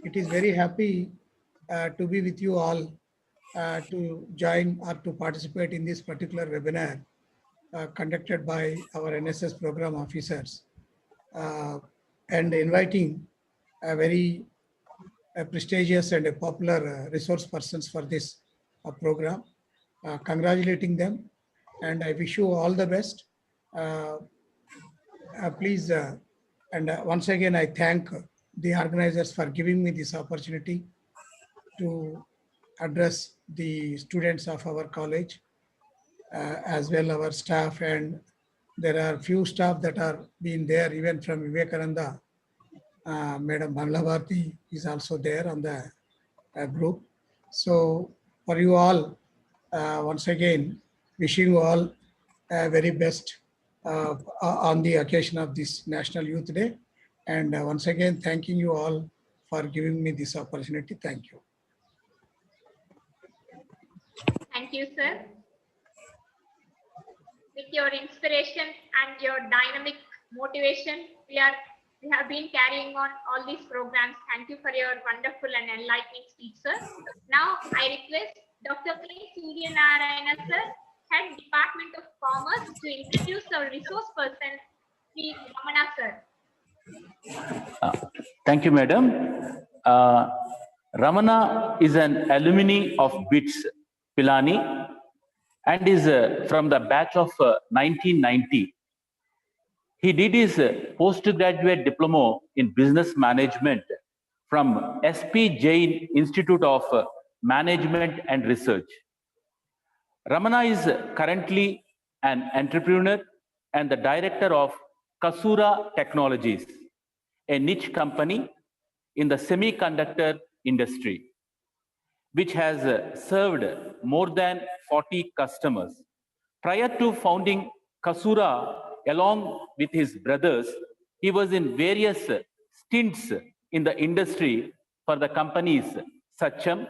It is very happy to be with you all to join or to participate in this particular webinar conducted by our NSS program officers and inviting a very prestigious and a popular resource persons for this program. Congratulating them, and I wish you all the best. Please, and once again, I thank the organizers for giving me this opportunity to address the students of our college, as well our staff, and there are few staff that are being there even from Vivekananda. Madam Banglavarti is also there on the group. So for you all, once again, wishing you all very best on the occasion of this National Youth Day. And once again, thanking you all for giving me this opportunity. Thank you. Thank you, sir. With your inspiration and your dynamic motivation, we have been carrying on all these programs. Thank you for your wonderful and enlightening speech, sir. Now I request Dr. K. Suryanarayana, sir, Head Department of Commerce, to introduce our resource person, Sri Ramana, sir. Thank you, madam. Ramana is an alumni of BITS Pilani and is from the batch of 1990. He did his postgraduate diploma in business management from SP Jain Institute of Management and Research. Ramana is currently an entrepreneur and the director of Kasura Technologies, a niche company in the semiconductor industry, which has served more than 40 customers. Prior to founding Kasura, along with his brothers, he was in various stints in the industry for the companies Sachem,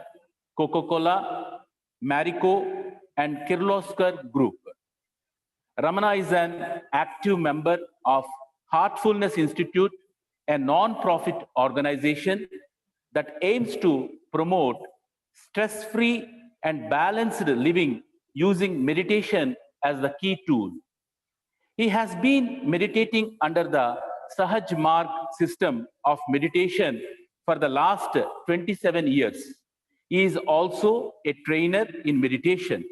Coca-Cola, Marico, and Kirloskar Group. Ramana is an active member of Heartfulness Institute, a non-profit organization that aims to promote stress-free and balanced living using meditation as the key tool. He has been meditating under the Sahaj Marg system of meditation for the last 27 years. He is also a trainer in meditation.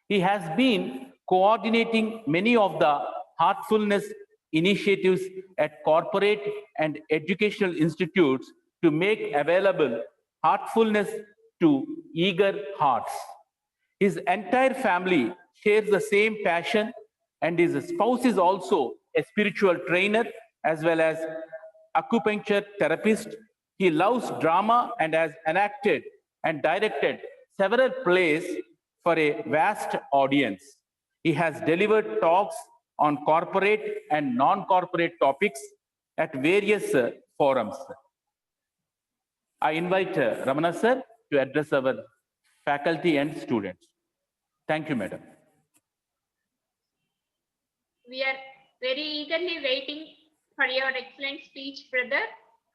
He has been coordinating many of the heartfulness initiatives at corporate and educational institutes to make available heartfulness to eager hearts. His entire family shares the same passion, and his spouse is also a spiritual trainer as well as acupuncture therapist. He loves drama and has enacted and directed several plays for a vast audience. He has delivered talks on corporate and non-corporate topics at various forums. I invite Ramana sir to address our faculty and students. Thank you, madam. We are very eagerly waiting for your excellent speech, brother.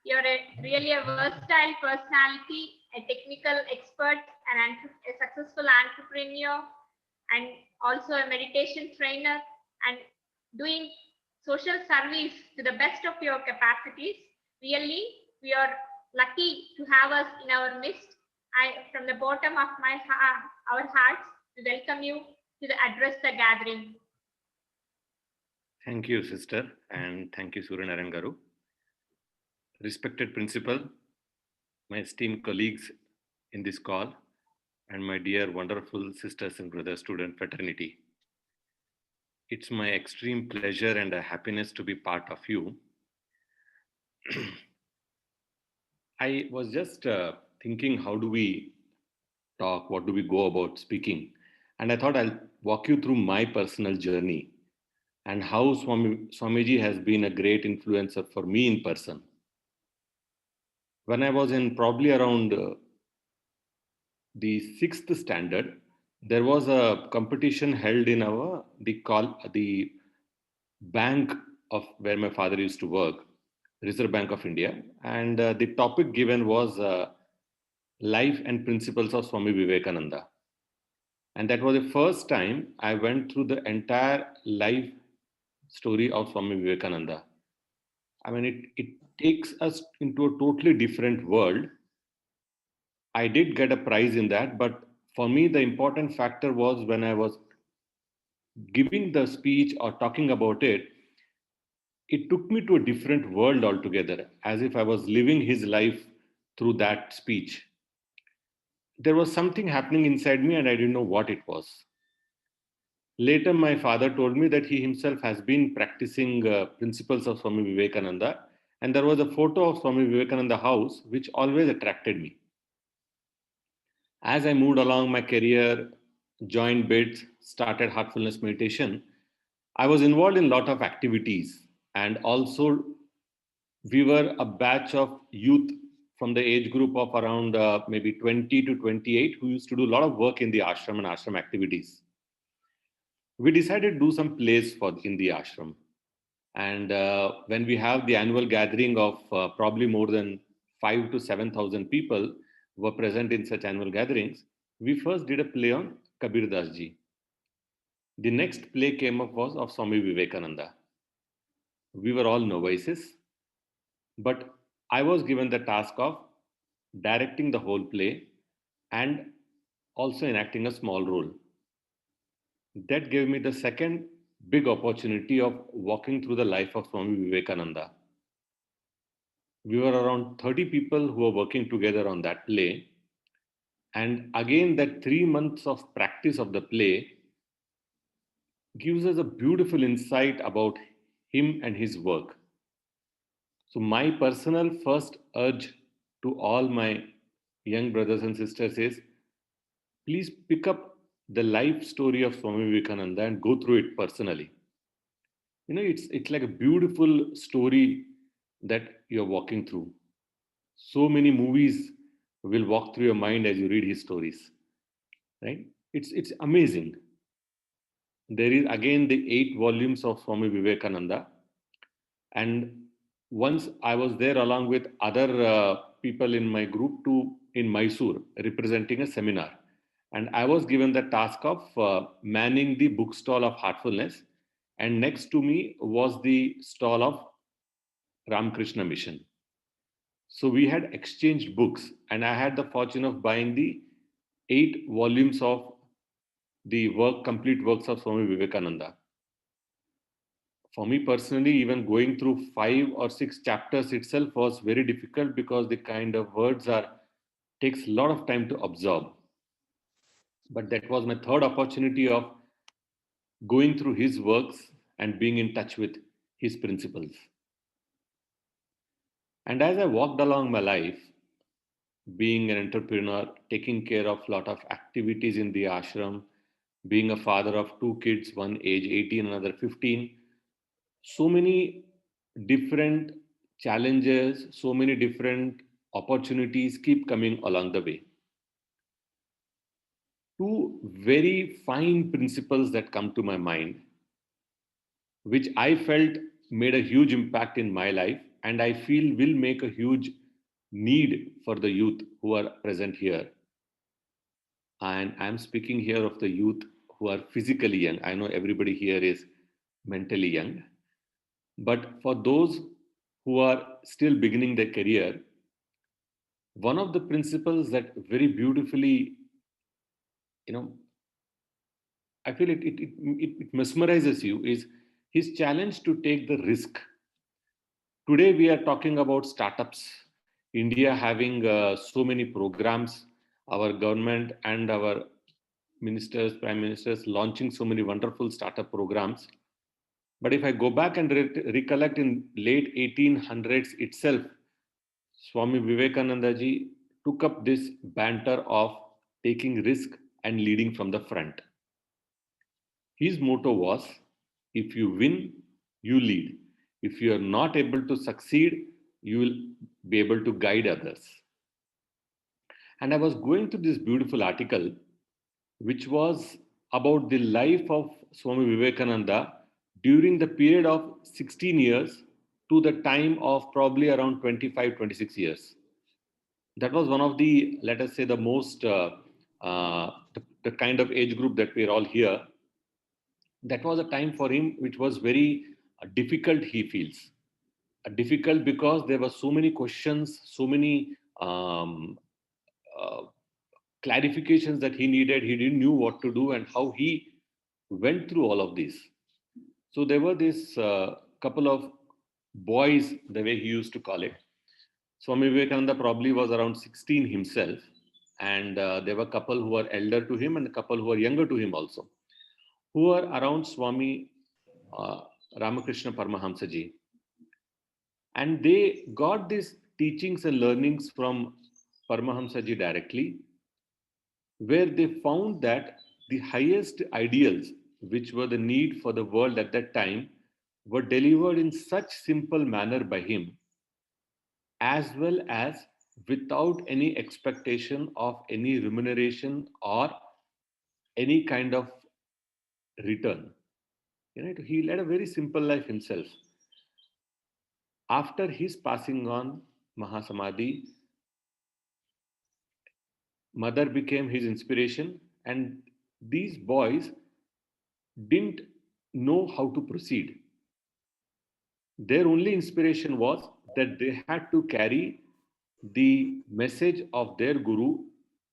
You're really a versatile personality, a technical expert, and a successful entrepreneur, and also a meditation trainer, and doing social service to the best of your capacities. Really, we are lucky to have us in our midst. From the bottom of our hearts, we welcome you to address the gathering. Thank you, sister, and thank you, Suryanarayan Garu. Respected principal, my esteemed colleagues in this call, and my dear wonderful sisters and brothers student fraternity. It's my extreme pleasure and a happiness to be part of you. I was just thinking, how do we talk? What do we go about speaking? And I thought I'll walk you through my personal journey and how Swamiji has been a great influencer for me in person. When I was in probably around the 6th standard, there was a competition held in the bank of where my father used to work, Reserve Bank of India. And the topic given was Life and Principles of Swami Vivekananda. And that was the first time I went through the entire life story of Swami Vivekananda. I mean, it takes us into a totally different world. I did get a prize in that, but for me, the important factor was when I was giving the speech or talking about it, it took me to a different world altogether, as if I was living his life through that speech. There was something happening inside me, and I didn't know what it was. Later, my father told me that he himself has been practicing principles of Swami Vivekananda, and there was a photo of Swami Vivekananda house which always attracted me. As I moved along my career, joined BITS, started heartfulness meditation, I was involved in a lot of activities, and also we were a batch of youth from the age group of around maybe 20 to 28 who used to do a lot of work in the ashram and ashram activities. We decided to do some plays in the ashram. And when we have the annual gathering of probably more than 5 to 7,000 people were present in such annual gatherings, we first did a play on Kabir Das ji. The next play came up was of Swami Vivekananda. We were all novices, but I was given the task of directing the whole play and also enacting a small role. That gave me the second big opportunity of walking through the life of Swami Vivekananda. We were around 30 people who were working together on that play. And again, that 3 months of practice of the play gives us a beautiful insight about him and his work. So my personal first urge to all my young brothers and sisters is, please pick up the life story of Swami Vivekananda and go through it personally. You know, it's like a beautiful story that you're walking through. So many movies will walk through your mind as you read his stories, right? It's amazing. There is again the 8 volumes of Swami Vivekananda, and once I was there along with other people in my group in Mysore representing a seminar, and I was given the task of manning the bookstall of Heartfulness, and next to me was the stall of Ramakrishna Mission. So we had exchanged books, and I had the fortune of buying the 8 volumes of the complete works of Swami Vivekananda. For me personally, even going through 5 or 6 chapters itself was very difficult because the kind of words takes a lot of time to absorb. But that was my third opportunity of going through his works and being in touch with his principles. And as I walked along my life, being an entrepreneur, taking care of a lot of activities in the ashram, being a father of 2 kids, one age 18, another 15, so many different challenges, so many different opportunities keep coming along the way. 2 very fine principles that come to my mind, which I felt made a huge impact in my life, and I feel will make a huge need for the youth who are present here. And I'm speaking here of the youth who are physically young. I know everybody here is mentally young, but for those who are still beginning their career, one of the principles that very beautifully, I feel it mesmerizes you is his challenge to take the risk. Today we are talking about startups. India having so many programs, our government and our ministers, prime ministers launching so many wonderful startup programs. But if I go back and recollect in late 1800s itself, Swami Vivekananda ji took up this banter of taking risk and leading from the front. His motto was, if you win, you lead. If you are not able to succeed, you will be able to guide others. And I was going through this beautiful article, which was about the life of Swami Vivekananda during the period of 16 years to the time of probably around 25, 26 years. That was one of the, let us say, the most, the kind of age group that we're all here. That was a time for him which was very difficult, he feels. Difficult because there were so many questions, so many uh, clarifications that he needed. He didn't know what to do and how he went through all of this. So there were this couple of boys, the way he used to call it. Swami Vivekananda probably was around 16 himself, and there were a couple who were elder to him and a couple who were younger to him also, who were around Swami Ramakrishna Paramahamsa ji. And they got these teachings and learnings from Paramahamsa ji directly, where they found that the highest ideals, which were the need for the world at that time, were delivered in such simple manner by him, as well as without any expectation of any remuneration or any kind of return. You know, he led a very simple life himself. After his passing on, Mahasamadhi, mother became his inspiration, and these boys didn't know how to proceed. Their only inspiration was that they had to carry the message of their guru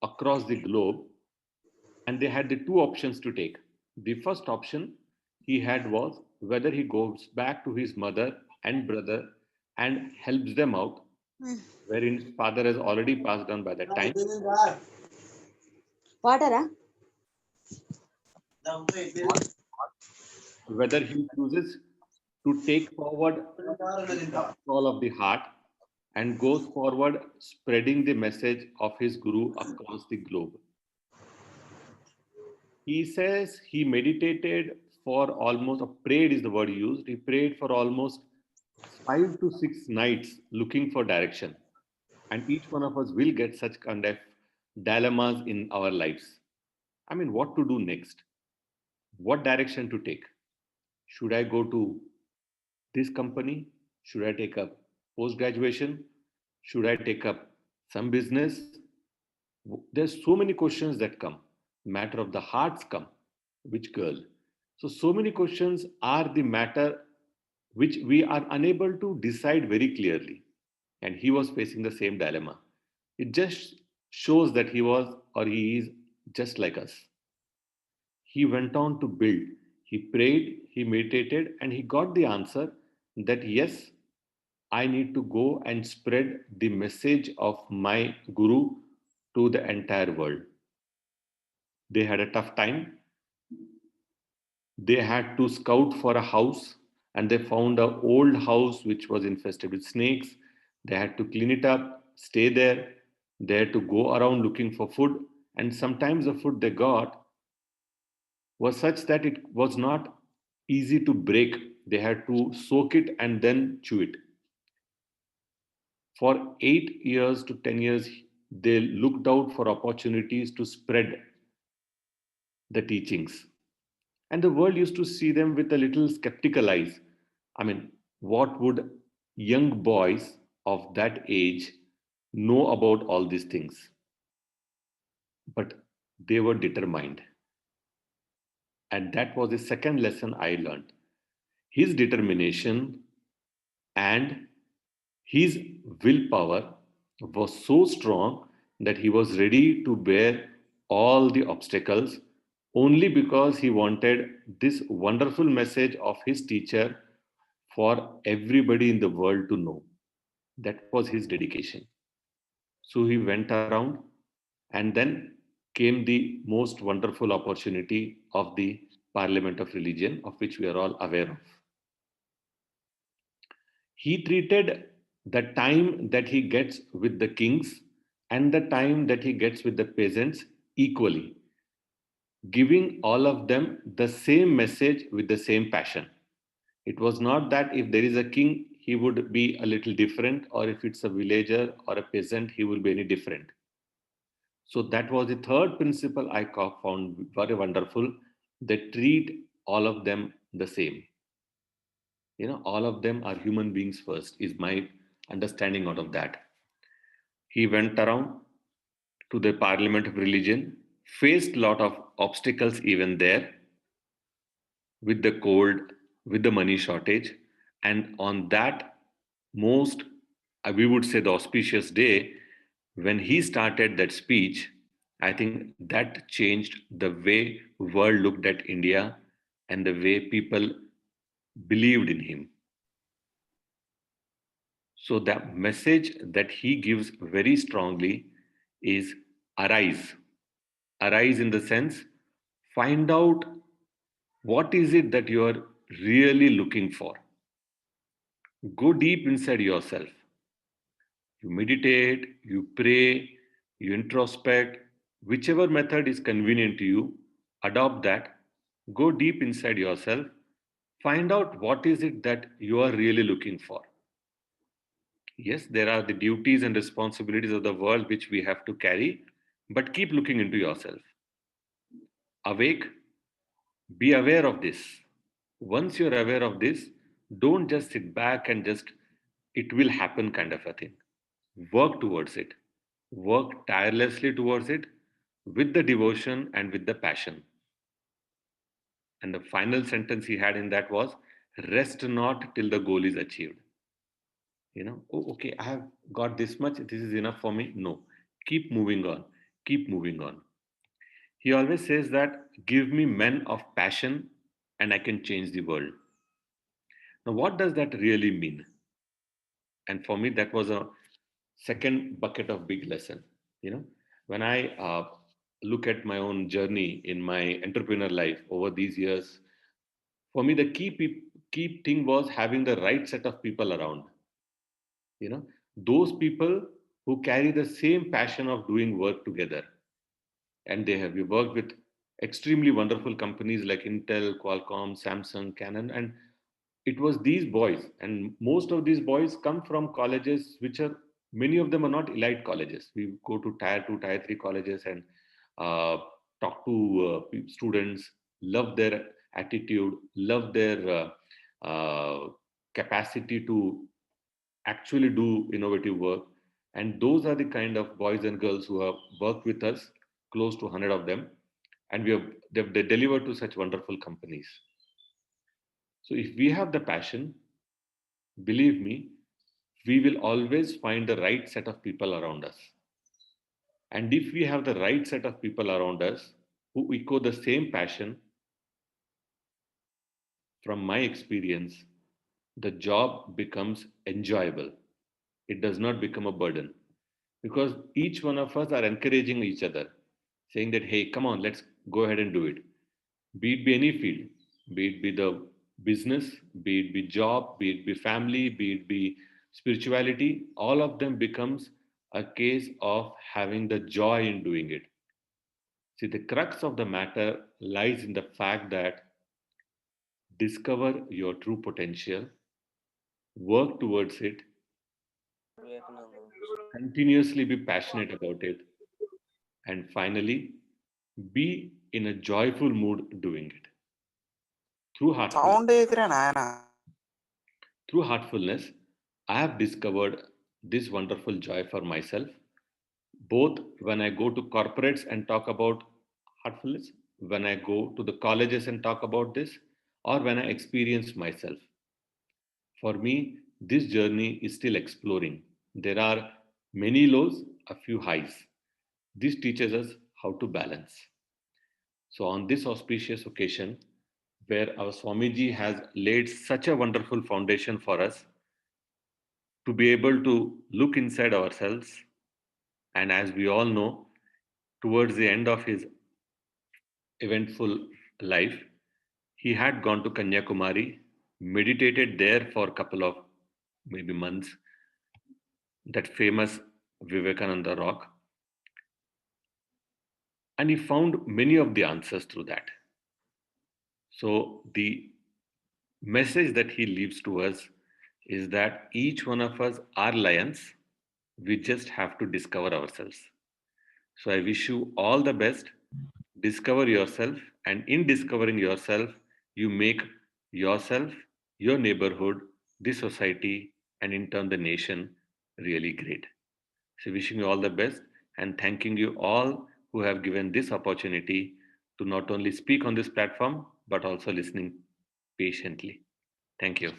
across the globe, and they had the two options to take. The first option he had was whether he goes back to his mother and brother and helps them out, wherein his father has already passed on by that time. Water, Whether he chooses to take forward the call of the heart and goes forward spreading the message of his guru across the globe. He says he meditated for almost, or prayed is the word used, he prayed for almost 5 to 6 nights looking for direction. And each one of us will get such kind of dilemmas in our lives. I mean, what to do next? What direction to take? Should I go to this company? Should I take up post graduation? Should I take up some business? There's so many questions that come. Matter of the hearts come. Which girl? So many questions are the matter which we are unable to decide very clearly. And he was facing the same dilemma. It just shows that he was or he is just like us. He went on to build. He prayed, he meditated, and he got the answer that yes, I need to go and spread the message of my guru to the entire world. They had a tough time. They had to scout for a house, and they found an old house which was infested with snakes. They had to clean it up, stay there. They had to go around looking for food, and sometimes the food they got was such that it was not easy to break. They had to soak it and then chew it. For 8 years to 10 years, they looked out for opportunities to spread the teachings. And the world used to see them with a little skeptical eyes. I mean, what would young boys of that age know about all these things? But they were determined. And that was the second lesson I learned. His determination and his willpower was so strong that he was ready to bear all the obstacles only because he wanted this wonderful message of his teacher for everybody in the world to know. That was his dedication. So he went around, and then came the most wonderful opportunity of the Parliament of Religion, of which we are all aware of. He treated the time that he gets with the kings and the time that he gets with the peasants equally, giving all of them the same message with the same passion. It was not that if there is a king, he would be a little different, or if it's a villager or a peasant, he will be any different. So that was the third principle I found very wonderful. They treat all of them the same. All of them are human beings first, is my understanding out of that. He went around to the Parliament of Religion, faced a lot of obstacles even there, with the cold, with the money shortage. And on that most, we would say, the auspicious day, when he started that speech, I think that changed the way world looked at India and the way people believed in him. So the message that he gives very strongly is arise. Arise in the sense, find out what is it that you are really looking for. Go deep inside yourself. You meditate, you pray, you introspect, whichever method is convenient to you, adopt that. Go deep inside yourself. Find out what is it that you are really looking for. Yes, there are the duties and responsibilities of the world which we have to carry, but keep looking into yourself. Awake, be aware of this. Once you're aware of this, don't just sit back and just, it will happen kind of a thing. Work towards it. Work tirelessly towards it with the devotion and with the passion. And the final sentence he had in that was, rest not till the goal is achieved. Oh, okay, I have got this much, this is enough for me. No, keep moving on, keep moving on. He always says that, give me men of passion and I can change the world. Now, what does that really mean? And for me, that was a second bucket of big lesson. When I look at my own journey in my entrepreneur life over these years, for me, the key thing was having the right set of people around. Those people who carry the same passion of doing work together. And we worked with extremely wonderful companies like Intel, Qualcomm, Samsung, Canon, and it was these boys, and most of these boys come from colleges which are, many of them are not elite colleges. We go to tier 2, tier 3 colleges and uh, talk to students, love their attitude, love their capacity to actually do innovative work. And those are the kind of boys and girls who have worked with us, close to 100 of them, and they delivered to such wonderful companies. So if we have the passion, believe me, we will always find the right set of people around us. And if we have the right set of people around us who echo the same passion, from my experience, the job becomes enjoyable. It does not become a burden, because each one of us are encouraging each other, saying that, hey, come on, let's go ahead and do it. Be it be any field, be it be the business, be it be job, be it be family, be it be spirituality, all of them becomes a case of having the joy in doing it. See, the crux of the matter lies in the fact that discover your true potential, work towards it, continuously be passionate about it, and finally, be in a joyful mood doing it. Through heartfulness, I have discovered this wonderful joy for myself, both when I go to corporates and talk about heartfulness, when I go to the colleges and talk about this, or when I experience myself. For me, this journey is still exploring. There are many lows, a few highs. This teaches us how to balance. So, on this auspicious occasion, where our Swamiji has laid such a wonderful foundation for us to be able to look inside ourselves, and as we all know, towards the end of his eventful life, he had gone to Kanyakumari, meditated there for a couple of maybe months, that famous Vivekananda rock, and he found many of the answers through that. So, the message that he leaves to us is that each one of us are lions, we just have to discover ourselves. So, I wish you all the best. Discover yourself, and in discovering yourself, you make yourself your neighborhood, the society, and in turn the nation really great. So wishing you all the best and thanking you all who have given this opportunity to not only speak on this platform but also listening patiently. Thank you.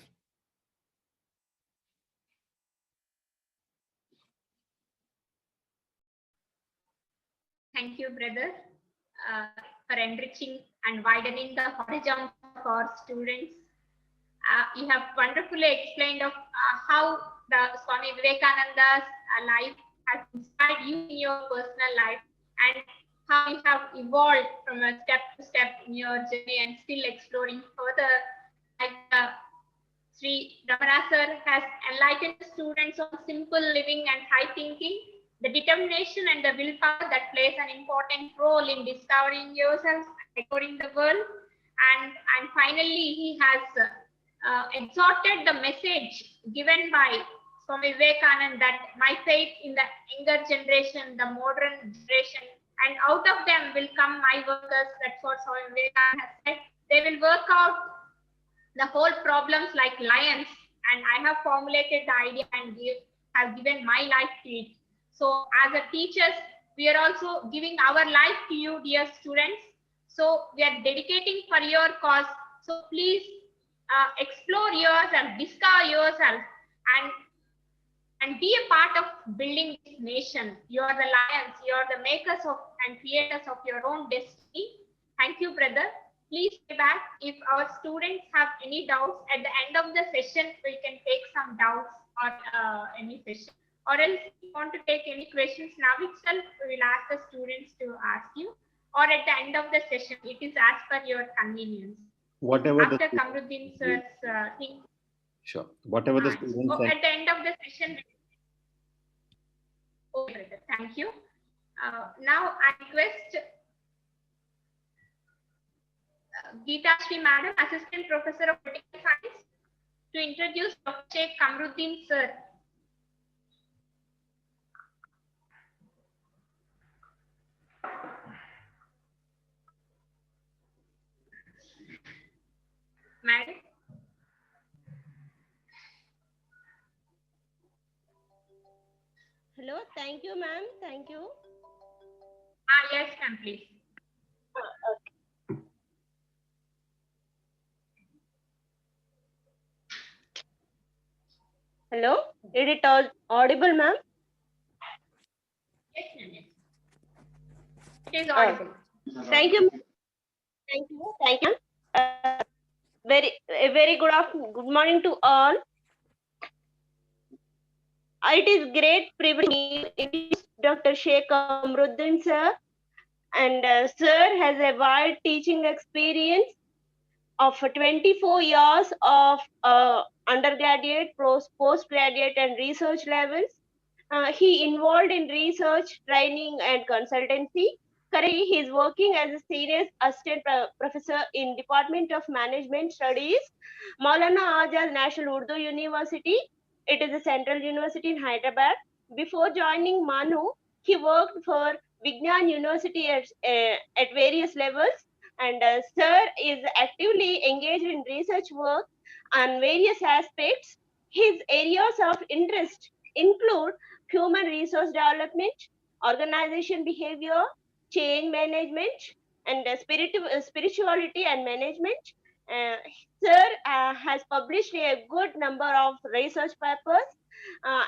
Thank you, brother, for enriching and widening the horizons of our students. You have wonderfully explained of how the Swami Vivekananda's life has inspired you in your personal life and how you have evolved from a step to step in your journey and still exploring further. Like Sri Ramana sir has enlightened the students on simple living and high thinking, the determination and the willpower that plays an important role in discovering yourself, exploring the world, and finally he has exhorted the message given by Swami Vivekananda that my faith in the younger generation, the modern generation, and out of them will come my workers. That's what Swami Vivekananda has said. They will work out the whole problems like lions, and I have formulated the idea and have given my life to it. So as a teachers, we are also giving our life to you, dear students. So we are dedicating for your cause. So please explore yourself, discover yourself, and be a part of building this nation. You are the lions, you are the makers of and creators of your own destiny. Thank you, brother. Please stay back. If our students have any doubts at the end of the session, we can take some doubts or any session. Or else, if you want to take any questions now itself, we will ask the students to ask you. Or at the end of the session, it is as per your convenience. Whatever After Kamruddin sir's thing. Sure. Whatever the students at the end of the session. Okay, brother. Thank you. Now I request Geeta Shri Madam, Assistant Professor of Political Science, to introduce Dr. Sheikh Kamruddin sir. Madam. Hello, thank you, ma'am. Thank you. Yes, ma'am, please. Okay. Hello, is it audible, ma'am? Yes, ma'am. It is audible. Thank you. Thank you. Thank you. Very good afternoon. Good morning to all. It is great privilege to introduce Dr. Sheikh Kamruddin sir, and sir has a wide teaching experience of 24 years of undergraduate, postgraduate, and research levels. He involved in research, training, and consultancy. Currently, he is working as a senior assistant professor in Department of Management Studies, Maulana Azad National Urdu University. It is a central university in Hyderabad. Before joining Manu, he worked for Vignan University at various levels. And sir is actively engaged in research work on various aspects. His areas of interest include human resource development, organization behavior, change management, and spirituality and management. Sir has published a good number of research papers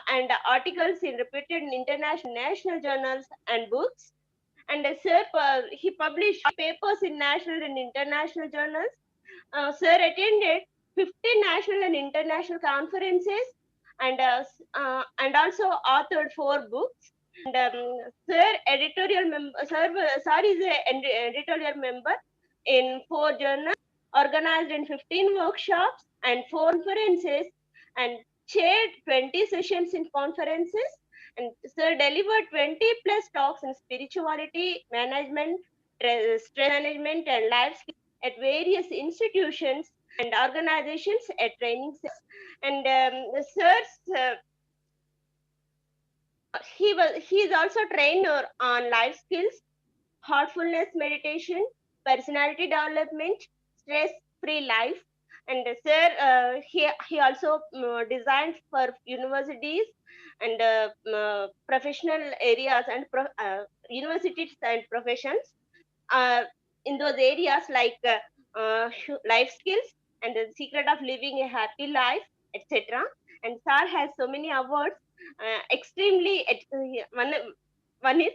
and articles in reputed international national journals and books. And sir, he published papers in national and international journals. Sir attended 15 national and international conferences, and also authored 4 books. And sir, editorial member. Sir is an editorial member in 4 journals, organized in 15 workshops and 4 conferences, and chaired 20 sessions in conferences. And sir delivered 20 plus talks in spirituality, management, stress management, and life skills at various institutions and organizations at training centers. And sir's he is also trained on life skills, heartfulness meditation, personality development, stress-free life, And sir, he also designed for universities and professional areas and universities and professions in those areas like life skills and the secret of living a happy life, etc. And sir has so many awards. Extremely one is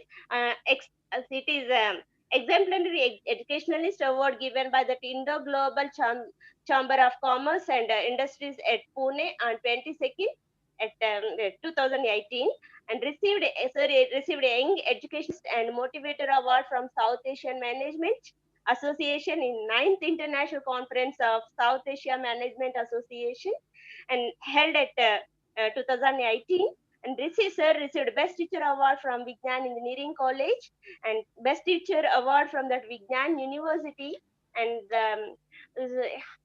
it is exemplary educationalist award given by the Indo Global Chamber of Commerce and Industries at Pune on 22nd at 2018, and received a Young Educationist and Motivator Award from South Asian Management Association in 9th International Conference of South Asia Management Association and held at 2018. And sir received Best Teacher Award from Vignan Engineering College and Best Teacher Award from that Vignan University. And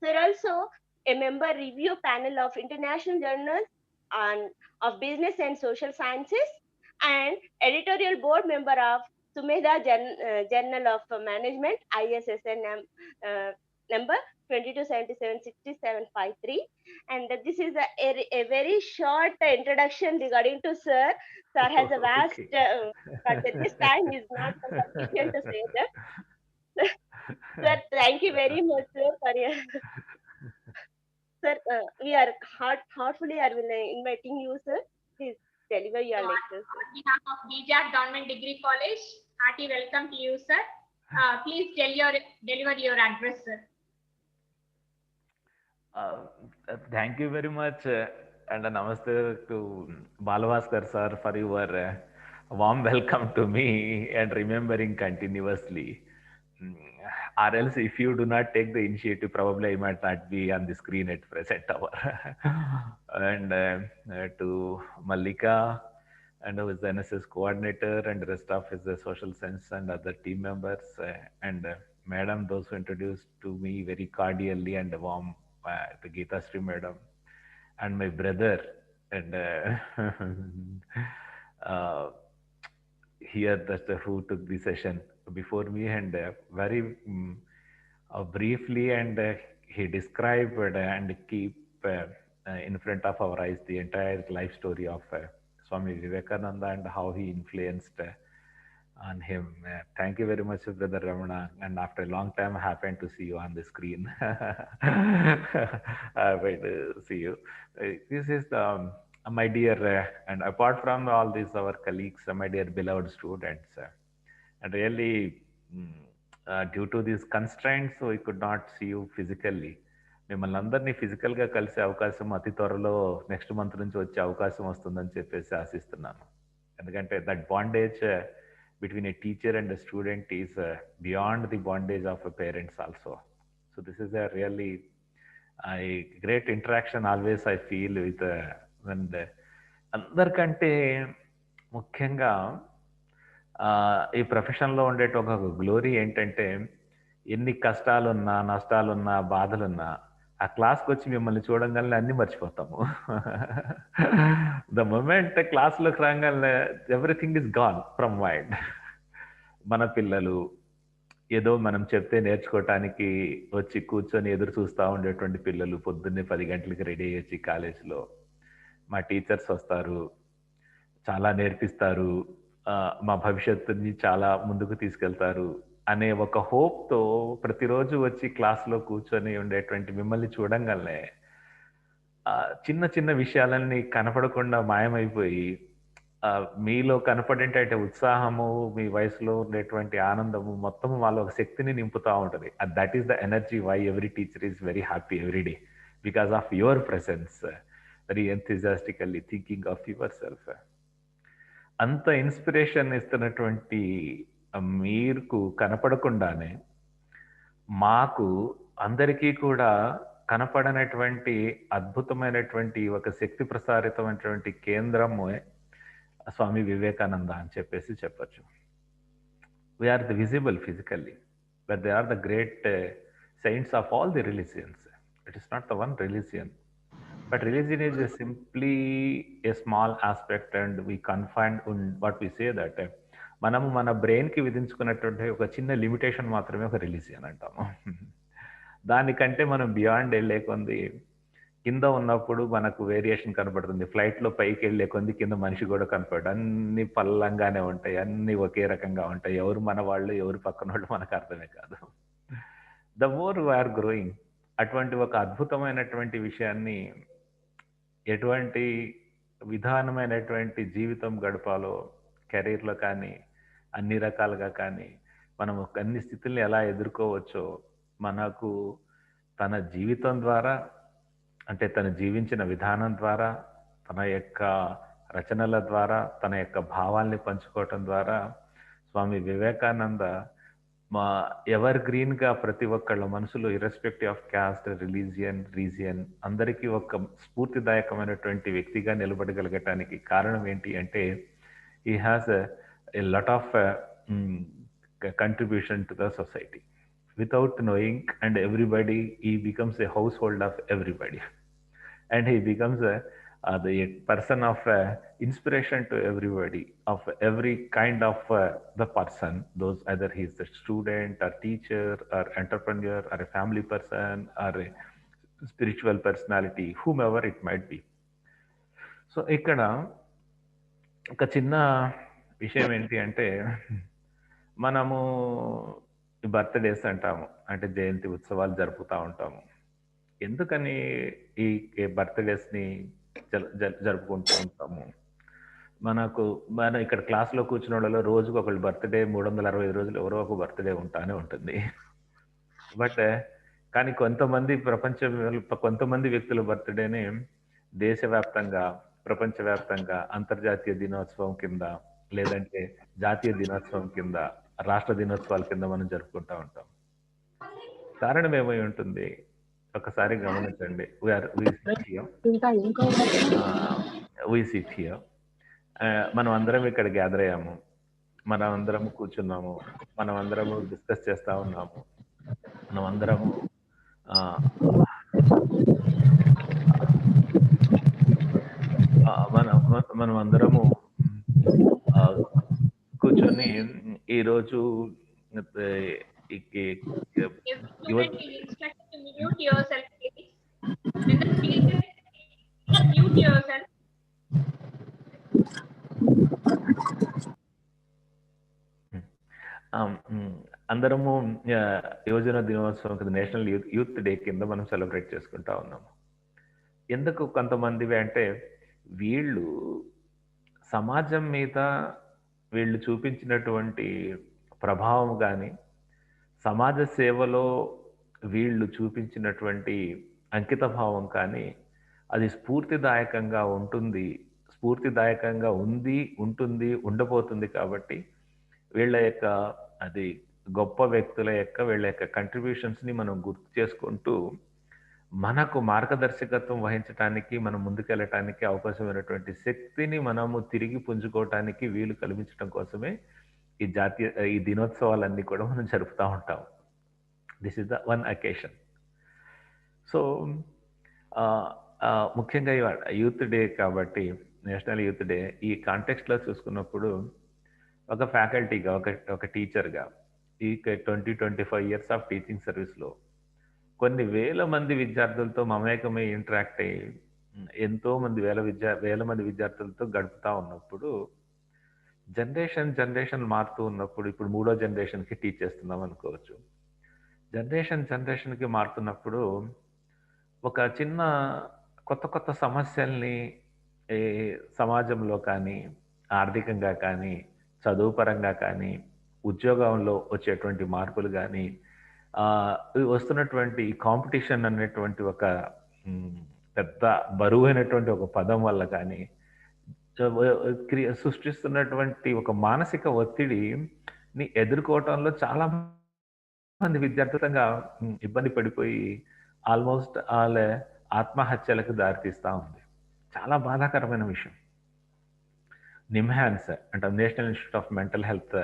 sir also a member review panel of international journals on of business and social sciences, and editorial board member of Sumedha Journal of Management, ISSN number 22776753. And this is a very short introduction regarding to sir. Sir has a vast, but at this time is not sufficient to say that. Sir, thank you very much, sir, for your sir. We are heartfully are inviting you, sir. Please deliver your So, lecture, sir. on behalf of DJAT Government Degree College, hearty welcome to you, sir. Please deliver your address, sir. Thank you very much, and a namaste to Balavaskar sir for your warm welcome to me and remembering continuously. Or else, if you do not take the initiative, probably I might not be on the screen at present hour. And to Malika, and who is the NSS coordinator, and rest of his social science and other team members, and Madam, those who introduced to me very cordially and warm, the Geeta Sri Madam, and my brother, and here that's who took the session before me, and very briefly, and he described and keep in front of our eyes the entire life story of Swami Vivekananda and how he influenced on him. Thank you very much, Brother Ramana. And after a long time, I happened to see you on the screen. Happy to see you. This is my dear, and apart from all these, our colleagues, my dear beloved students, and really, due to these constraints, we could not see you physically. మిమ్మల్ని అందరినీ ఫిజికల్గా కలిసే అవకాశం అతి త్వరలో next month నుంచి వచ్చే అవకాశం వస్తుందని చెప్పేసి ఆశిస్తున్నాను. ఎందుకంటే that bondage between a teacher and a student is beyond the bondage of a parents also. So this is a really great interaction always I feel with when అందరికంటే ముఖ్యంగా ఈ ప్రొఫెషన్లో ఉండే ఒక గ్లోరీ ఏంటంటే ఎన్ని కష్టాలున్నా, నష్టాలున్నా, బాధలున్నా ఆ క్లాస్కి వచ్చి మిమ్మల్ని చూడంగానే అన్ని మర్చిపోతాము. ద మొమెంట్ క్లాస్లోకి రాగానే everything is gone from mind. మన పిల్లలు ఏదో మనం చెప్తే నేర్చుకోవటానికి వచ్చి కూర్చొని ఎదురు చూస్తూ ఉండేటువంటి పిల్లలు పొద్దున్నే 10 గంటలకి రెడీ అయ్యి కాలేజ్లో మా టీచర్స్ వస్తారు, చాలా నేర్పిస్తారు, మా భవిష్యత్తుని చాలా ముందుకు తీసుకెళ్తారు అనే ఒక హోప్తో ప్రతిరోజు వచ్చి క్లాస్లో కూర్చొని ఉండేటువంటి మిమ్మల్ని చూడంగానే చిన్న చిన్న విషయాలన్నీ కనపడకుండా మాయమైపోయి మీలో కనపడేటటువంటి ఉత్సాహము, మీ వయసులో ఉండేటువంటి ఆనందము మొత్తం వాళ్ళ ఒక శక్తిని నింపుతూ ఉంటుంది. That is the energy why every teacher is very happy every day because of your presence, very enthusiastically thinking of yourself. అంత ఇన్స్పిరేషన్ ఇస్తున్నటువంటి మీకు కనపడకుండానే మాకు అందరికీ కూడా కనపడనటువంటి అద్భుతమైనటువంటి ఒక శక్తి ప్రసారితమైనటువంటి కేంద్రము స్వామి వివేకానంద అని చెప్పేసి చెప్పచ్చు. We are the visible physically, but they are the great saints of all the religions. It is not the one religion, but religion is simply a small aspect, and we confine on what we say that మనము మన బ్రెయిన్కి విధించుకున్నటువంటి ఒక చిన్న limitation మాత్రమే ఒక religion అంటాము. దానికంటే మనం బియాండ్ వెళ్ళే కొంది కింద ఉన్నప్పుడు మనకు వేరియేషన్ కనపడుతుంది. ఫ్లైట్లో పైకి వెళ్ళే కొంది కింద మనిషి కూడా కనపడడు. అన్ని పల్లంగానే ఉంటాయి, అన్ని ఒకే రకంగా ఉంటాయి. ఎవరు మన వాళ్ళు, ఎవరు పక్కన వాళ్ళు మనకు అర్థమే కాదు. ద మోర్ వీఆర్ గ్రోయింగ్, అటువంటి ఒక అద్భుతమైనటువంటి విషయాన్ని, ఎటువంటి విధానమైనటువంటి జీవితం గడపాలో కెరీర్లో కానీ అన్ని రకాలుగా కానీ, మనము అన్ని స్థితుల్ని ఎలా ఎదుర్కోవచ్చో మనకు తన జీవితం ద్వారా, అంటే తను జీవించిన విధానం ద్వారా, తన యొక్క రచనల ద్వారా, తన యొక్క భావాల్ని పంచుకోవటం ద్వారా స్వామి వివేకానంద ఎవర్ గ్రీన్గా ప్రతి ఒక్కళ్ళ మనసులో irrespective of caste, religion, region అందరికీ ఒక స్ఫూర్తిదాయకమైనటువంటి వ్యక్తిగా నిలబడగలగటానికి కారణం ఏంటి అంటే, he has a lot of contribution to the society. Without knowing, and everybody, he becomes a household of everybody. And he becomes the person of inspiration to everybody, of every kind of the person, those either he is the student or teacher or entrepreneur or a family person or a spiritual personality, whomever it might be. So ఇక్కడ ఒక చిన్న విషయం ఏంటి అంటే, మనము birthdays అంటాము, అంటే జయంతి ఉత్సవాలు జరుపుతూ ఉంటాము. ఎందుకని ఈ బర్త్డేస్ని జరుపుకుంటూ ఉంటాము? మన ఇక్కడ క్లాస్లో కూర్చున్న వాళ్ళలో రోజుకు ఒకళ్ళు బర్త్డే, 365 రోజులు ఎవరో ఒక బర్త్డే ఉంటానే ఉంటుంది. బట్ కానీ కొంతమంది వ్యక్తుల బర్త్డేని దేశవ్యాప్తంగా, ప్రపంచవ్యాప్తంగా అంతర్జాతీయ దినోత్సవం కింద, లేదంటే జాతీయ దినోత్సవం కింద, రాష్ట్ర దినోత్సవాల కింద మనం జరుపుకుంటూ ఉంటాం. కారణం ఏమై ఉంటుంది? ఒకసారి గమనించండి. మనం అందరం ఇక్కడ గ్యాదర్ అయ్యాము, మనం అందరం కూర్చున్నాము, మనం అందరము డిస్కస్ చేస్తా ఉన్నాము, మనం అందరము మనం అందరము కూర్చొని ఈరోజు అందరము యువజన దినోత్సవం కింద, నేషనల్ యూత్ డే కింద మనం సెలబ్రేట్ చేసుకుంటా ఉన్నాము. ఎందుకు కొంతమంది అంటే, వీళ్ళు సమాజం మీద వీళ్ళు చూపించినటువంటి ప్రభావం కానీ, సమాజ సేవలో వీళ్ళు చూపించినటువంటి అంకిత భావం కానీ, అది స్ఫూర్తిదాయకంగా ఉంటుంది, ఉండబోతుంది. కాబట్టి వీళ్ళ యొక్క అది గొప్ప వ్యక్తుల యొక్క వీళ్ళ యొక్క కంట్రిబ్యూషన్స్ని మనం గుర్తు చేసుకుంటూ, మనకు మార్గదర్శకత్వం వహించడానికి, మనం ముందుకెళ్ళటానికి అవకాశమైనటువంటి శక్తిని మనము తిరిగి పుంజుకోవటానికి వీలు కల్పించడం కోసమే ఈ దినోత్సవాలన్నీ కూడా మనం జరుపుతూ ఉంటాం. This is the one occasion. So ముఖ్యంగా ఇవాళ యూత్ డే కాబట్టి, నేషనల్ యూత్ డే, ఈ కాంటెక్స్ట్లో చూసుకున్నప్పుడు ఒక ఫ్యాకల్టీగా, ఒక టీచర్గా, ఈ 20-25 ఇయర్స్ ఆఫ్ టీచింగ్ సర్వీస్లో కొన్ని వేల మంది విద్యార్థులతో మమేకమై ఇంటరాక్ట్ అయ్యి ఎంతో మంది వేల మంది విద్యార్థులతో గడుపుతూ ఉన్నప్పుడు, జనరేషన్ మారుతూ ఉన్నప్పుడు, ఇప్పుడు 3వ జనరేషన్కి టీచ్ చేస్తున్నాం అనుకోవచ్చు. జనరేషన్కి మారుతున్నప్పుడు ఒక చిన్న కొత్త సమస్యల్ని సమాజంలో కానీ, ఆర్థికంగా కానీ, చదువు పరంగా కానీ, ఉద్యోగంలో వచ్చేటువంటి మార్పులు కానీ, వస్తున్నటువంటి కాంపిటీషన్ అనేటువంటి ఒక పెద్ద బరువైనటువంటి ఒక పదం వల్ల కానీ, సృష్టిస్తున్నటువంటి ఒక మానసిక ఒత్తిడిని ఎదుర్కోవటంలో చాలా మంది విద్యార్థులంగా ఇబ్బంది పడిపోయి ఆల్మోస్ట్ వాళ్ళ ఆత్మహత్యలకు దారితీస్తూ ఉంది. చాలా బాధాకరమైన విషయం. నిమ్హాన్స్ అంటే national institute of mental health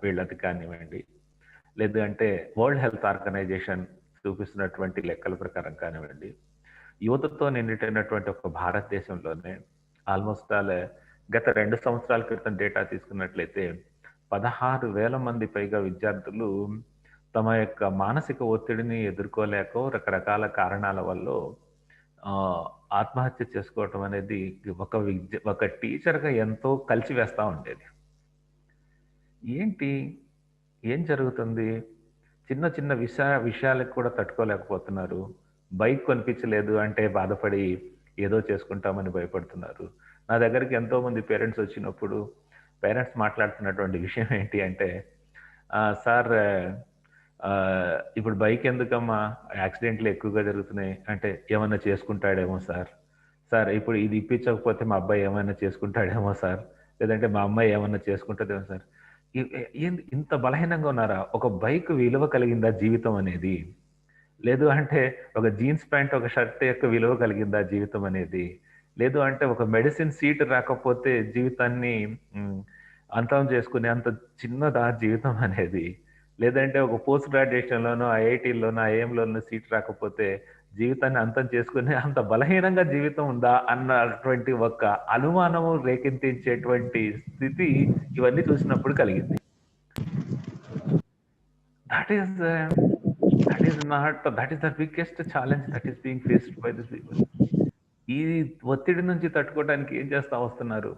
వీళ్ళది కానివ్వండి, లేదంటే వరల్డ్ హెల్త్ ఆర్గనైజేషన్ చూపిస్తున్నటువంటి లెక్కల ప్రకారం కానివ్వండి, యువతతో నిండినటువంటి ఒక భారతదేశంలోనే ఆల్మోస్ట్ గత 2 సంవత్సరాల క్రితం డేటా తీసుకున్నట్లయితే 16,000 మంది పైగా విద్యార్థులు తమ యొక్క మానసిక ఒత్తిడిని ఎదుర్కోలేక రకరకాల కారణాల వల్ల ఆత్మహత్య చేసుకోవటం అనేది ఒక టీచర్గా ఎంతో కలిసివేస్తూ ఉండేది. ఏం జరుగుతుంది? చిన్న చిన్న విషయాలకు కూడా తట్టుకోలేకపోతున్నారు. బైక్ కొనిపించలేదు అంటే బాధపడి ఏదో చేసుకుంటామని భయపడుతున్నారు. నా దగ్గరికి ఎంతోమంది పేరెంట్స్ వచ్చినప్పుడు పేరెంట్స్ మాట్లాడుతున్నటువంటి విషయం ఏంటి అంటే, సార్ ఇప్పుడు బైక్ ఎందుకమ్మా, యాక్సిడెంట్లు ఎక్కువగా జరుగుతున్నాయి అంటే, ఏమన్నా చేసుకుంటాడేమో సార్. ఇప్పుడు ఇది ఇప్పించకపోతే మా అబ్బాయి ఏమైనా చేసుకుంటాడేమో సార్, లేదంటే మా అమ్మాయి ఏమన్నా చేసుకుంటుందేమో సార్. ఇంత బలహీనంగా ఉన్నారా? ఒక బైక్ విలువ కలిగిందా జీవితం అనేది? లేదు అంటే ఒక జీన్స్ ప్యాంట్, ఒక షర్ట్ యొక్క విలువ కలిగిందా జీవితం అనేది? లేదు అంటే ఒక మెడిసిన్ సీట్ రాకపోతే జీవితాన్ని అంతం చేసుకునే అంత చిన్నదా జీవితం అనేది? లేదంటే ఒక పోస్ట్ గ్రాడ్యుయేషన్లోనో, ఐఐటీలోనో, ఐఎంలోనో సీట్ రాకపోతే జీవితాన్ని అంతం చేసుకునే అంత బలహీనంగా జీవితం ఉందా అన్నటువంటి ఒక అనుమానము రేకెత్తించేటువంటి స్థితి ఇవన్నీ చూసినప్పుడు కలిగింది. That is the biggest challenge that is being faced by these people. ఈ ఒత్తిడి నుంచి తట్టుకోవడానికి ఏం చేస్తా వస్తున్నారు?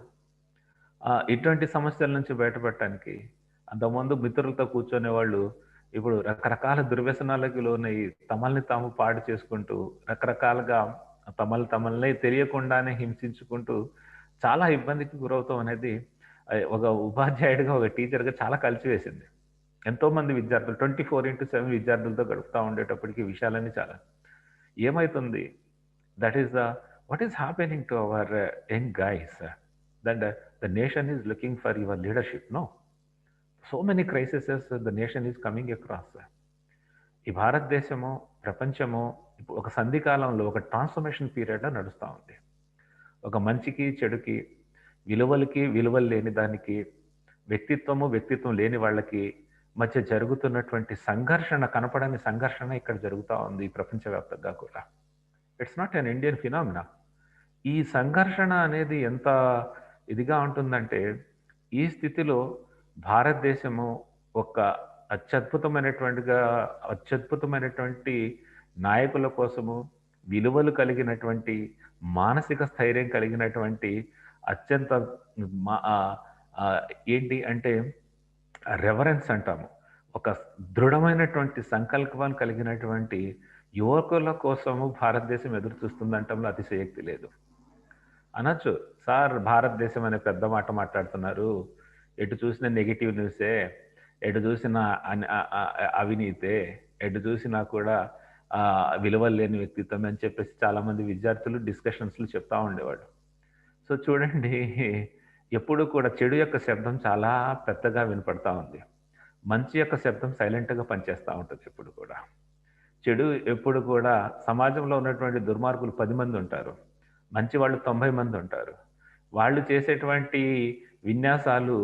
ఇటువంటి సమస్యల నుంచి బయటపడటానికి అంతకుముందు మిత్రులతో కూర్చొనే వాళ్ళు ఇప్పుడు రకరకాల దుర్వ్యసనాలకు లోనై తమల్ని తాము పాడు చేసుకుంటూ రకరకాలుగా తమల్ని తెలియకుండానే హింసించుకుంటూ చాలా ఇబ్బందికి గురవుతాం అనేది ఒక ఉపాధ్యాయుడిగా, ఒక టీచర్గా చాలా కలిసివేసింది. ఎంతో మంది విద్యార్థులు 24/7 విద్యార్థులతో గడుపుతూ ఉండేటప్పటికి విషయాలన్నీ చాలా ఏమవుతుంది? That is what is happening to our young guys, that the nation is looking for your leadership. No, so many crises the nation is coming across. ఈ భారతదేశము, ప్రపంచము ఇప్పుడు ఒక సంధికాలంలో, ఒక ట్రాన్స్ఫర్మేషన్ పీరియడ్లో నడుస్తూ ఉంది. ఒక మంచికి చెడుకి, విలువలు లేని దానికి, వ్యక్తిత్వం లేని వాళ్ళకి మధ్య జరుగుతున్నటువంటి సంఘర్షణ, కనపడని సంఘర్షణ ఇక్కడ జరుగుతూ ఉంది ప్రపంచవ్యాప్తంగా కూడా. It's not an Indian phenomena. ఈ సంఘర్షణ అనేది ఎంత ఇదిగా ఉంటుందంటే, ఈ స్థితిలో భారతదేశము ఒక అత్యద్భుతమైనటువంటి నాయకుల కోసము, విలువలు కలిగినటువంటి, మానసిక స్థైర్యం కలిగినటువంటి, అత్యంత ఏంటి అంటే రెవరెన్స్ అంటాము, ఒక దృఢమైనటువంటి సంకల్పాలు కలిగినటువంటి యువకుల కోసము భారతదేశం ఎదురు చూస్తుందంటంలో అతిశయోక్తి లేదు. అనొచ్చు, సార్ భారతదేశం అనే పెద్ద మాట మాట్లాడుతున్నారు, ఎటు చూసిన నెగిటివ్ న్యూసే, ఎటు చూసిన అవినీతే, ఎటు చూసినా కూడా విలువలు లేని వ్యక్తిత్వం అని చెప్పేసి చాలామంది విద్యార్థులు డిస్కషన్స్లో చెప్తా ఉండేవాడు. సో చూడండి, ఎప్పుడు కూడా చెడు యొక్క శబ్దం చాలా పెద్దగా వినపడతా ఉంది, మంచి యొక్క శబ్దం సైలెంట్గా పనిచేస్తూ ఉంటుంది. ఎప్పుడు కూడా చెడు, ఎప్పుడు కూడా సమాజంలో ఉన్నటువంటి దుర్మార్గులు 10 మంది ఉంటారు, మంచి వాళ్ళు 90 మంది ఉంటారు. వాళ్ళు చేసేటువంటి విన్యాసాలు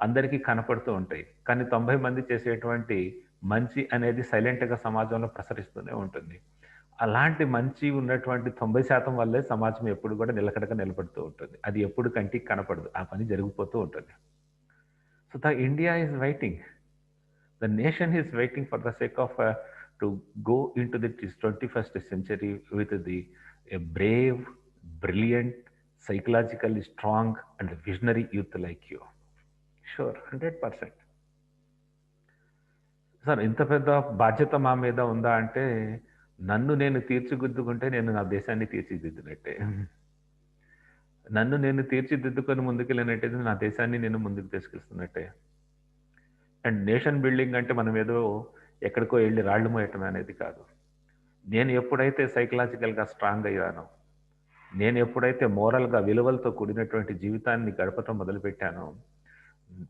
అందరికీ కనపడుతూ ఉంటాయి, కానీ 90 మంది చేసేటువంటి మంచి అనేది సైలెంట్గా సమాజంలో ప్రసరిస్తూనే ఉంటుంది. అలాంటి మంచి ఉన్నటువంటి 90% వల్లే సమాజం ఎప్పుడు కూడా నిలకడగా నిలబడుతూ ఉంటుంది. అది ఎప్పుడు కంటికి కనపడదు, ఆ పని జరిగిపోతూ ఉంటుంది. So the India is waiting, the nation is waiting for the sake off to go in to the 21st century with the Brave, brilliant, psychologically strong and visionary youth like you. Sure, 100%. Sir, ఇంత పెద్ద బాధ్యత మా మీద ఉందా అంటే, నన్ను నేను తీర్చిదిద్దుకుంటే నేను నా దేశాన్ని తీర్చిదిద్దినట్టే. నన్ను నేను తీర్చిదిద్దుకొని ముందుకెళ్ళినట్టయితే నా దేశాన్ని నేను ముందుకు తీసుకెళ్తున్నట్టే. అండ్ నేషన్ బిల్డింగ్ అంటే మనం ఏదో ఎక్కడికో వెళ్ళి రాళ్ళు మోయటం అనేది కాదు. నేను ఎప్పుడైతే సైకలాజికల్గా స్ట్రాంగ్ అయ్యానో, నేను ఎప్పుడైతే మోరల్గా, విలువలతో కూడినటువంటి జీవితాన్ని గడపటం మొదలుపెట్టానో,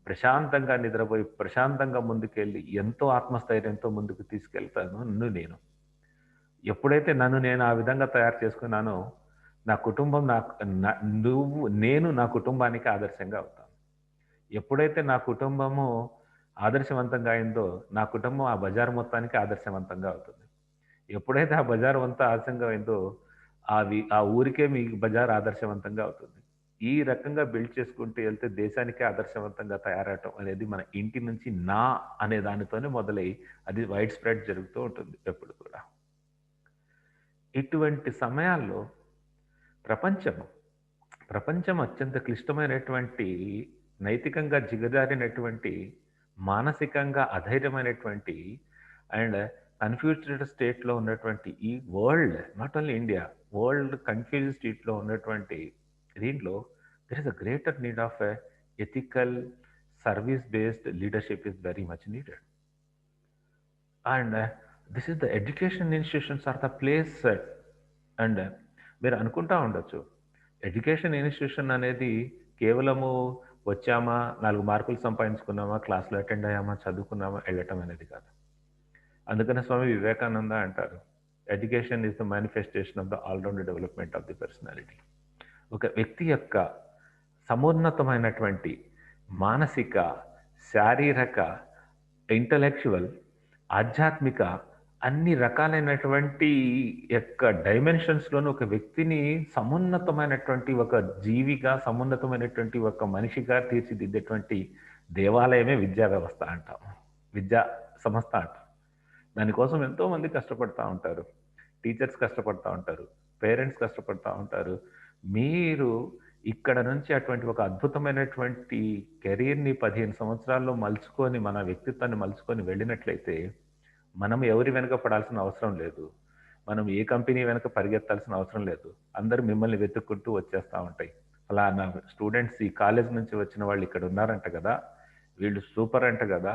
ప్రశాంతంగా నిద్రపోయి ప్రశాంతంగా ముందుకెళ్ళి ఎంతో ఆత్మస్థైర్యంతో ముందుకు తీసుకెళ్తాను నన్ను నేను. ఎప్పుడైతే నన్ను నేను ఆ విధంగా తయారు చేసుకున్నానో, నా కుటుంబం నేను నా కుటుంబానికి ఆదర్శంగా అవుతాను. ఎప్పుడైతే నా కుటుంబము ఆదర్శవంతంగా అయిందో, నా కుటుంబం ఆ బజారు మొత్తానికి ఆదర్శవంతంగా అవుతుంది. ఎప్పుడైతే ఆ బజారు అంతా ఆదర్శంగా అయిందో, ఆ ఊరికే మీ బజార్ ఆదర్శవంతంగా అవుతుంది. ఈ రకంగా బిల్డ్ చేసుకుంటూ వెళ్తే దేశానికే ఆదర్శవంతంగా తయారవటం అనేది మన ఇంటి నుంచి నా అనే దానితోనే మొదలై అది వైడ్ స్ప్రెడ్ జరుగుతూ ఉంటుంది ఎప్పుడు కూడా. ఇటువంటి సమయాల్లో ప్రపంచం అత్యంత క్లిష్టమైనటువంటి, నైతికంగా జిగజారినటువంటి, మానసికంగా అధైర్యమైనటువంటి అండ్ కన్ఫ్యూజ్డ్ స్టేట్లో ఉన్నటువంటి ఈ world, not only India, world confuse స్టేట్లో ఉన్నటువంటి దీంట్లో there is a greater need of a ethical, service-based leadership is very much needed. And this is the education institutions are the place. And మీరు అనుకుంటా ఉండొచ్చు, education institution అనేది కేవలము వచ్చామా, 4 మార్కులు సంపాదించుకున్నామా, క్లాసులో అటెండ్ అయ్యామా, చదువుకున్నామా, వెళ్ళటం అనేది కాదు. అందుకనే స్వామి వివేకానంద అంటారు, education is the manifestation of the all round development of the personality. ఒక వ్యక్తి యొక్క సమున్నతమైనటువంటి మానసిక, శారీరక, ఇంటలెక్చువల్, ఆధ్యాత్మిక అన్ని రకాలైనటువంటి యొక్క డైమెన్షన్స్లోనూ ఒక వ్యక్తిని సమున్నతమైనటువంటి ఒక జీవిగా, సమున్నతమైనటువంటి ఒక మనిషిగా తీర్చిదిద్దేటువంటి దేవాలయమే విద్యా వ్యవస్థ అంటాం, విద్యా సంస్థ అంటాం. దానికోసం ఎంతోమంది కష్టపడతా ఉంటారు, టీచర్స్ కష్టపడతా ఉంటారు, పేరెంట్స్ కష్టపడతా ఉంటారు. మీరు ఇక్కడ నుంచి అటువంటి ఒక అద్భుతమైనటువంటి కెరీర్ని 15 సంవత్సరాల్లో మలుచుకొని, మన వ్యక్తిత్వాన్ని మలుచుకొని వెళ్ళినట్లయితే మనం ఎవరి వెనుక పడాల్సిన అవసరం లేదు, మనం ఏ కంపెనీ వెనుక పరిగెత్తాల్సిన అవసరం లేదు. అందరూ మిమ్మల్ని వెతుక్కుంటూ వచ్చేస్తూ ఉంటాయి. అలా నా స్టూడెంట్స్ ఈ కాలేజ్ నుంచి వచ్చిన వాళ్ళు ఇక్కడ ఉన్నారంట కదా, వీళ్ళు సూపర్ అంట కదా,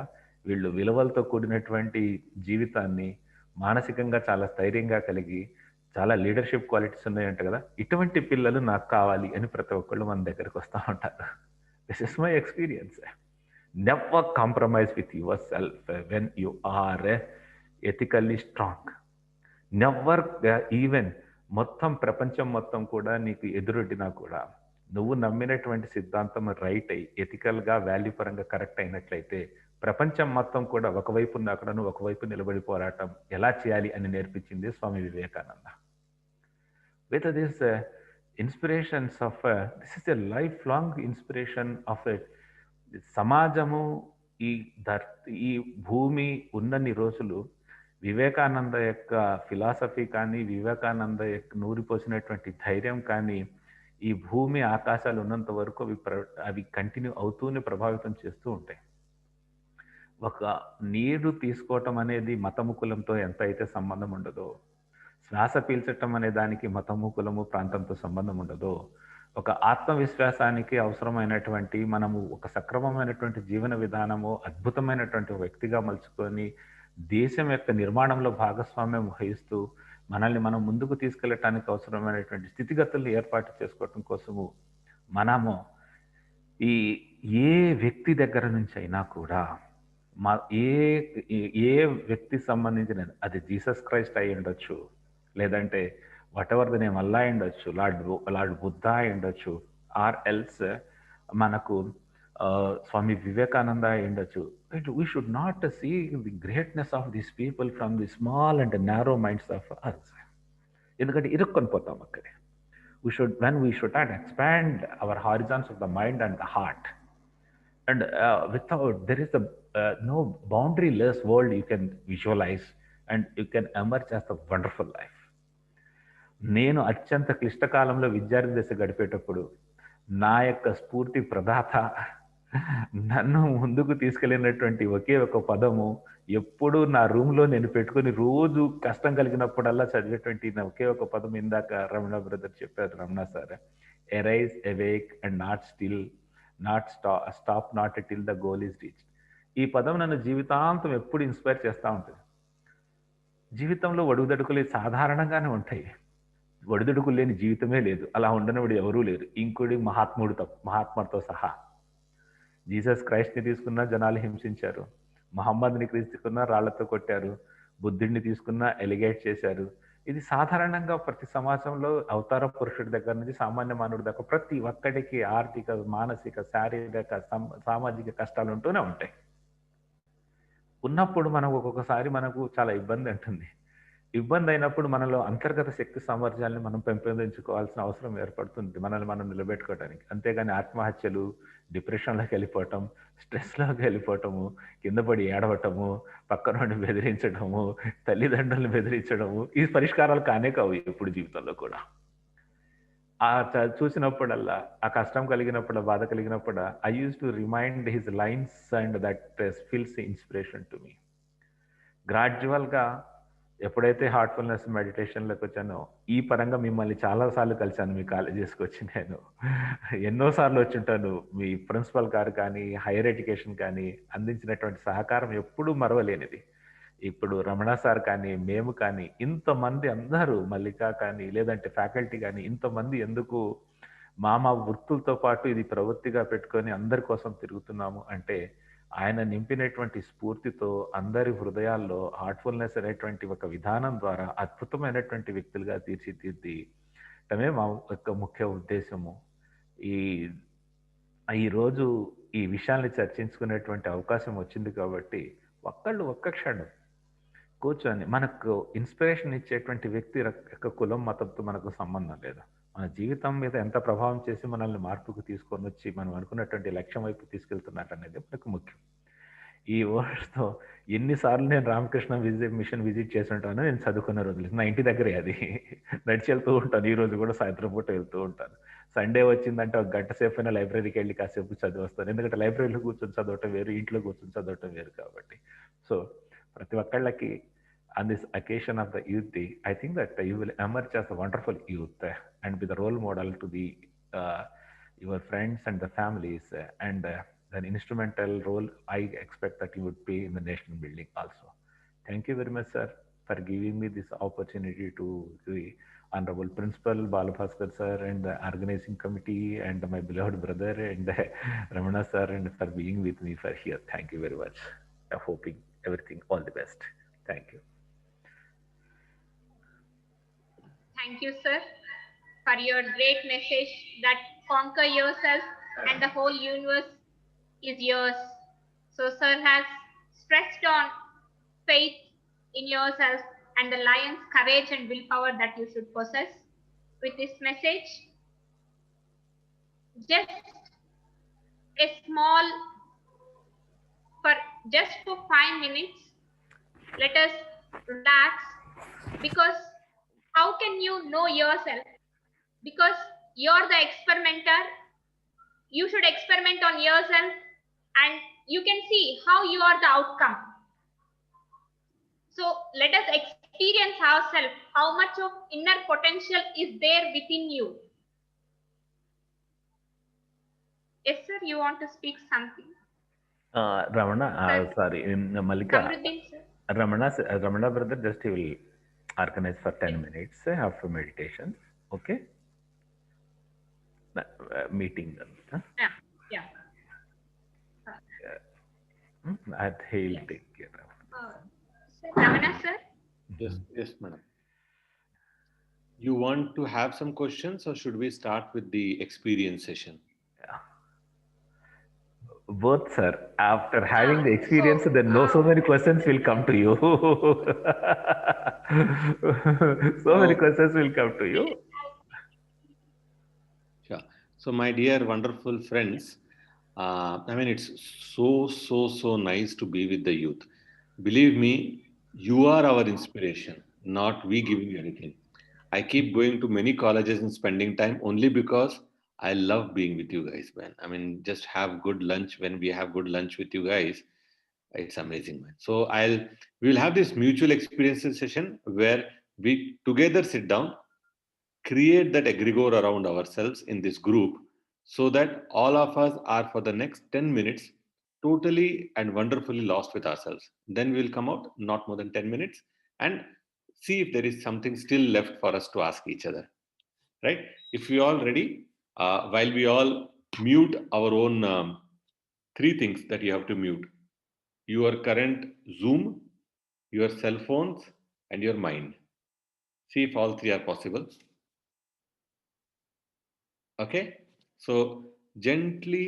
వీళ్ళు విలువలతో కూడినటువంటి జీవితాన్ని, మానసికంగా చాలా స్థైర్యంగా కలిగి చాలా లీడర్షిప్ క్వాలిటీస్ ఉన్నాయంట కదా, ఇటువంటి పిల్లలు నాకు కావాలి అని ప్రతి ఒక్కళ్ళు మన దగ్గరకు వస్తూ ఉంటారు. This is my experience. Never compromise with your self when you are ethically strong. Never even మొత్తం ప్రపంచం మొత్తం కూడా నీకు ఎదురొడ్డినా కూడా నువ్వు నమ్మినటువంటి సిద్ధాంతం రైట్ అయ్యి ఎథికల్గా, వాల్యూ పరంగా కరెక్ట్ అయినట్లయితే ప్రపంచం మొత్తం కూడా ఒకవైపు ఉన్న అక్కడ నువ్వు ఒకవైపు నిలబడి పోరాటం ఎలా చేయాలి అని నేర్పించింది Swami Vivekananda. With this inspirations of this is a lifelong inspiration of a సమాజము, ఈ భూమి ఉన్నన్ని రోజులు వివేకానంద యొక్క ఫిలాసఫీ కానీ, వివేకానంద యొక్క నూరిపోసినటువంటి ధైర్యం కానీ, ఈ భూమి ఆకాశాలు ఉన్నంత వరకు అవి కంటిన్యూ అవుతూనే ప్రభావితం చేస్తూ ఉంటాయి. ఒక నీరు తీసుకోవటం అనేది మతము కులంతో ఎంత అయితే సంబంధం ఉండదో, శ్వాస పీల్చటం అనే దానికి మతము కులము ప్రాంతంతో సంబంధం ఉండదో, ఒక ఆత్మవిశ్వాసానికి అవసరమైనటువంటి మనము ఒక సక్రమమైనటువంటి జీవన విధానము, అద్భుతమైనటువంటి వ్యక్తిగా మలుచుకొని దేశం యొక్క నిర్మాణంలో భాగస్వామ్యం వహిస్తూ మనల్ని మనం ముందుకు తీసుకెళ్ళటానికి అవసరమైనటువంటి స్థితిగతులను ఏర్పాటు చేసుకోవటం కోసము మనము ఏ వ్యక్తి దగ్గర నుంచి అయినా కూడా ఏ వ్యక్తి సంబంధించిన, అది జీసస్ క్రైస్ట్ అయి ఉండొచ్చు, లేదంటే వాట్ ఎవర్ ద నేమ్ అల్లా అయి ఉండొచ్చు, లార్డ్ బుద్ధ అయి ఉండొచ్చు, ఆర్ ఎల్స్ మనకు స్వామి వివేకానంద అయి ఉండొచ్చు. We should not see the greatness of these people from the small and narrow minds of us. ఎందుకంటే ఇరుక్కొని పోతాం అక్కడే. when we should not expand our horizons of the mind and the heart, and without, there is no boundary-less world you can visualize and you can emerge as a wonderful life. నేను అత్యంత క్లిష్టకాలంలో విద్యార్థి దశ గడిపేటప్పుడు నా యొక్క స్ఫూర్తి ప్రదాత, నన్ను ముందుకు తీసుకెళ్ళినటువంటి ఒకే ఒక పదము, ఎప్పుడు నా రూమ్లో నేను పెట్టుకుని రోజు కష్టం కలిగినప్పుడల్లా చదివేటువంటి నా ఒకే ఒక పదం, ఇందాక రమణ బ్రదర్ చెప్పారు, Ramana sir, arise, awake and not still, not stop not till the goal is reached. ఈ పదం నన్ను జీవితాంతం ఎప్పుడు ఇన్స్పైర్ చేస్తూ ఉంటుంది. జీవితంలో ఒడుగుదడుకులు సాధారణంగానే ఉంటాయి, ఒడిదుడుకులు లేని జీవితమే లేదు, అలా ఉండనివాడు ఎవరూ లేరు, ఇంకోటి మహాత్ముడితో సహా. జీసస్ క్రైస్ట్ని తీసుకున్నా జనాలు హింసించారు, మహమ్మద్ని తీసుకున్నా రాళ్లతో కొట్టారు, బుద్ధుడిని తీసుకున్నా ఎలిగేట్ చేశారు. ఇది సాధారణంగా ప్రతి సమాజంలో అవతార పురుషుడి దగ్గర నుంచి సామాన్య మానవుడి దాకా ప్రతి ఒక్కడికి ఆర్థిక, మానసిక, శారీరక, సామాజిక కష్టాలు ఉంటూనే ఉంటాయి. ఉన్నప్పుడు మనం ఒక్కొక్కసారి మనకు చాలా ఇబ్బంది ఉంటుంది. ఇబ్బంది అయినప్పుడు మనలో అంతర్గత శక్తి సామర్థ్యాలను మనం పెంపొందించుకోవాల్సిన అవసరం ఏర్పడుతుంది మనల్ని మనం నిలబెట్టుకోవడానికి. అంతేగాని ఆత్మహత్యలు, డిప్రెషన్లోకి వెళ్ళిపోవటం, స్ట్రెస్లోకి వెళ్ళిపోవటము, కింద పడి ఏడవటము, పక్కనోడిని బెదిరించడము, తల్లిదండ్రులను బెదిరించడము, ఈ పరిష్కారాలు కానే కావు ఎప్పుడు జీవితంలో కూడా. చూసినప్పుడల్లా, ఆ కష్టం కలిగినప్పుడు, బాధ కలిగినప్పుడు, I use to remind his lines and that feels inspiration to me. గ్రాడ్యువల్గా ఎప్పుడైతే హార్ట్ఫుల్నెస్ మెడిటేషన్లోకి వచ్చానో, ఈ పరంగా మిమ్మల్ని చాలాసార్లు కలిశాను మీ కాలేజెస్కి వచ్చి. నేను ఎన్నోసార్లు వచ్చి ఉంటాను. మీ ప్రిన్సిపల్ గారు కానీ, హైయర్ ఎడ్యుకేషన్ కానీ అందించినటువంటి సహకారం ఎప్పుడూ మరవలేనిది. ఇప్పుడు రమణ సార్ కానీ, మేము కానీ, ఇంతమంది అందరూ, మల్లిక కానీ, లేదంటే ఫ్యాకల్టీ కానీ, ఇంతమంది ఎందుకు మా వృత్తులతో పాటు ఇది ప్రవృత్తిగా పెట్టుకొని అందరి కోసం తిరుగుతున్నాము అంటే, ఆయన నింపినటువంటి స్ఫూర్తితో అందరి హృదయాల్లో హార్ట్ఫుల్నెస్ అనేటువంటి ఒక విధానం ద్వారా అద్భుతమైనటువంటి వ్యక్తులుగా తీర్చిదిద్దటమే మా యొక్క ముఖ్య ఉద్దేశము. ఈరోజు ఈ విషయాన్ని చర్చించుకునేటువంటి అవకాశం వచ్చింది కాబట్టి, ఒక్క క్షణం కూర్చొని, మనకు ఇన్స్పిరేషన్ ఇచ్చేటువంటి వ్యక్తి యొక్క కులం, మతంతో మనకు సంబంధం లేదు. మన జీవితం మీద ఎంత ప్రభావం చేసి మనల్ని మార్పుకు తీసుకొని వచ్చి మనం అనుకున్నటువంటి లక్ష్యం వైపు తీసుకెళ్తున్నారు అనేది మనకు ముఖ్యం. ఈ వర్డ్స్తో ఎన్నిసార్లు నేను రామకృష్ణ మిషన్ విజిట్ చేసి ఉంటాను. నేను చదువుకున్న రోజులు నా ఇంటి దగ్గరే, అది నడిచి వెళ్తూ ఉంటాను. ఈ రోజు కూడా సాయంత్రం పూట వెళ్తూ ఉంటాను. సండే వచ్చిందంటే ఒక గంట సేపు అయినా లైబ్రరీకి వెళ్ళి కాసేపు చదివి వస్తాను. ఎందుకంటే లైబ్రరీలో కూర్చొని చదవటం వేరు, ఇంట్లో కూర్చొని చదవటం వేరు కాబట్టి. సో ప్రతి ఒక్కళ్ళకి on this occasion of the youth day, I think that you will emerge as a wonderful youth and be the role model to the your friends and the families, and an instrumental role I expect that you would play in the nation building also. Thank you very much, sir, for giving me this opportunity to the Honorable Principal Balabhaskar sir and the organizing committee and my beloved brother and Ramana sir, and for being with me for here. Thank you very much. I'm hoping everything all the best. Thank you. Thank you, sir, for your great message that conquer yourself and the whole universe is yours. So, sir has stressed on faith in yourself and the lion's courage and willpower that you should possess. With this message, just for 5 minutes, let us relax, because how can you know yourself? Because you're the experimenter. You should experiment on yourself and you can see how you are the outcome. So let us experience ourselves, how much of inner potential is there within you. Yes, sir, you want to speak something? Ramana, sorry, Malika. Kamruddin, sir. Ramana brother, just he will organize for 10 minutes after meditation. Okay? Meeting them. Huh? Yeah. And he'll take care of it. Ramana, sir? Yes, madam. You want to have some questions, or should we start with the experience session? Yeah. Both, sir. After having the experience, then so many questions will come to you. Many questions will come to you. Sure. So, my dear wonderful friends, it's so nice to be with the youth. Believe me, you are our inspiration, not we giving you anything. I keep going to many colleges and spending time only because I love being with you guys, man. Just have good lunch. When we have good lunch with you guys, it's amazing, man. So we'll have this mutual experiences session where we together sit down, create that egregore around ourselves in this group, so that all of us are for the next 10 minutes totally and wonderfully lost with ourselves. Then we'll come out not more than 10 minutes and see if there is something still left for us to ask each other. Right? If we all ready, while we all mute our own 3 things that you have to mute: your current Zoom, your cell phones, and your mind. See if all 3 are possible. Okay, so gently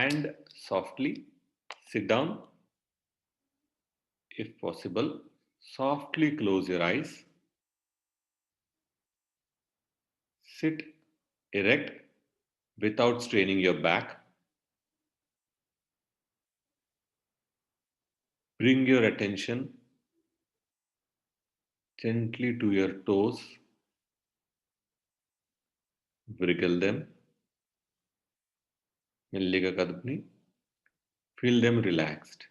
and softly sit down. If possible, softly close your eyes Sit erect without straining your back. Bring your attention gently to your toes. Wriggle them. మెల్లిగా కదుపుని. Feel them relaxed.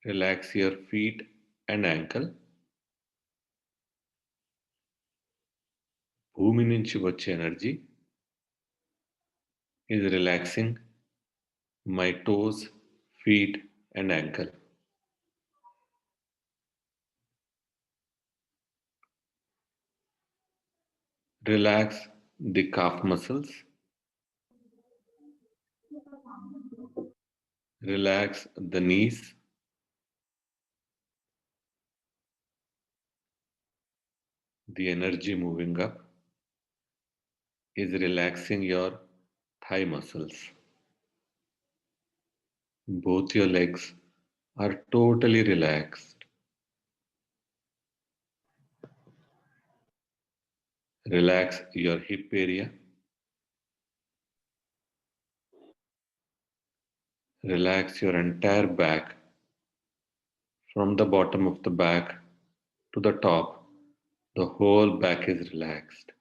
Relax your feet and ankle. భూమి నుంచి వచ్చే energy is relaxing my toes, feet and ankle. Relax the calf muscles. Relax the knees. The energy moving up is relaxing your thigh muscles. Both your legs are totally relaxed. Relax your hip area. Relax your entire back from the bottom of the back to the top. The whole back is relaxed.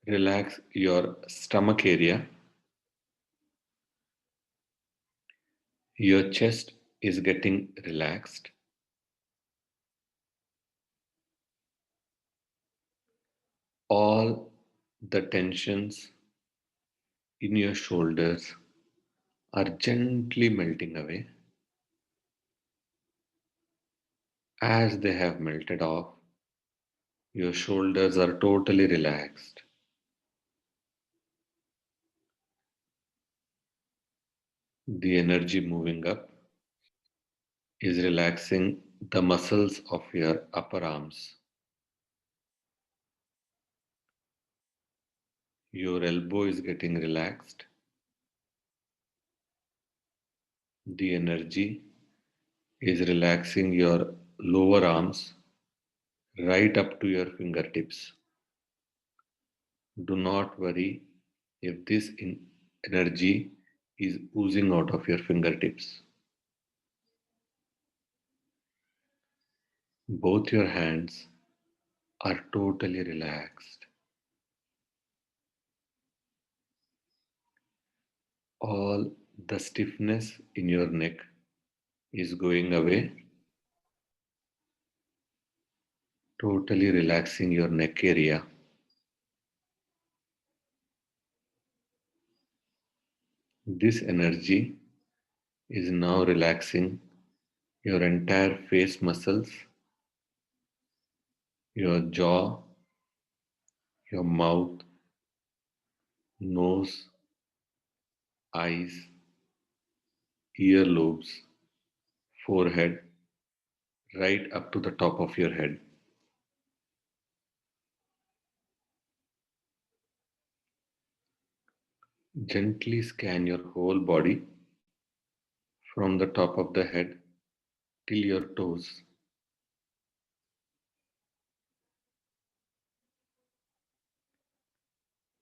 Relax your stomach area. Your chest is getting relaxed. All the tensions in your shoulders are gently melting away. As they have melted off, your shoulders are totally relaxed. The energy moving up is relaxing the muscles of your upper arms. Your elbow is getting relaxed. The energy is relaxing your lower arms right up to your fingertips. Do not worry if this energy is oozing out of your fingertips. Both your hands are totally relaxed. All the stiffness in your neck is going away, totally relaxing your neck area. This energy is now relaxing your entire face muscles, your jaw, your mouth, nose, eyes, earlobes, forehead, right up to the top of your head. Gently scan your whole body from the top of the head till your toes.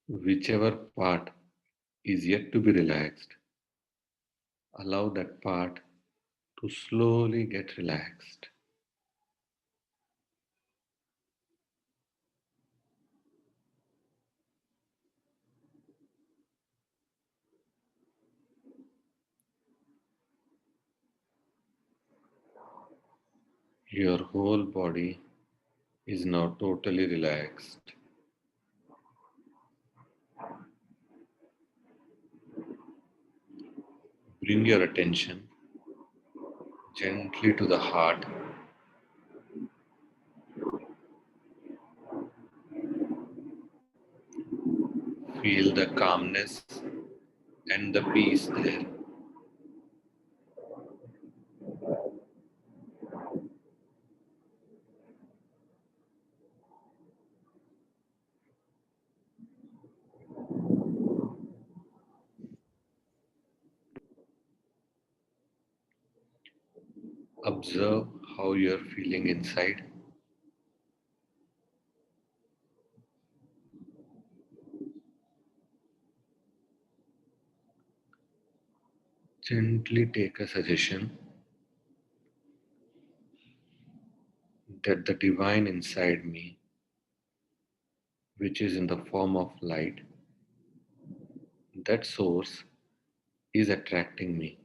Whichever part is yet to be relaxed, allow that part to slowly get relaxed. Your whole body is now totally relaxed. Bring your attention gently to the heart. Feel the calmness and the peace there. observe how you're feeling inside. Gently take a suggestion that the divine inside me, which is in the form of light, that source is attracting me.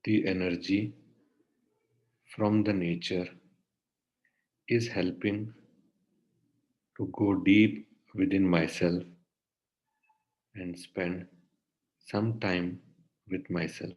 The energy from the nature is helping to go deep within myself and spend some time with myself.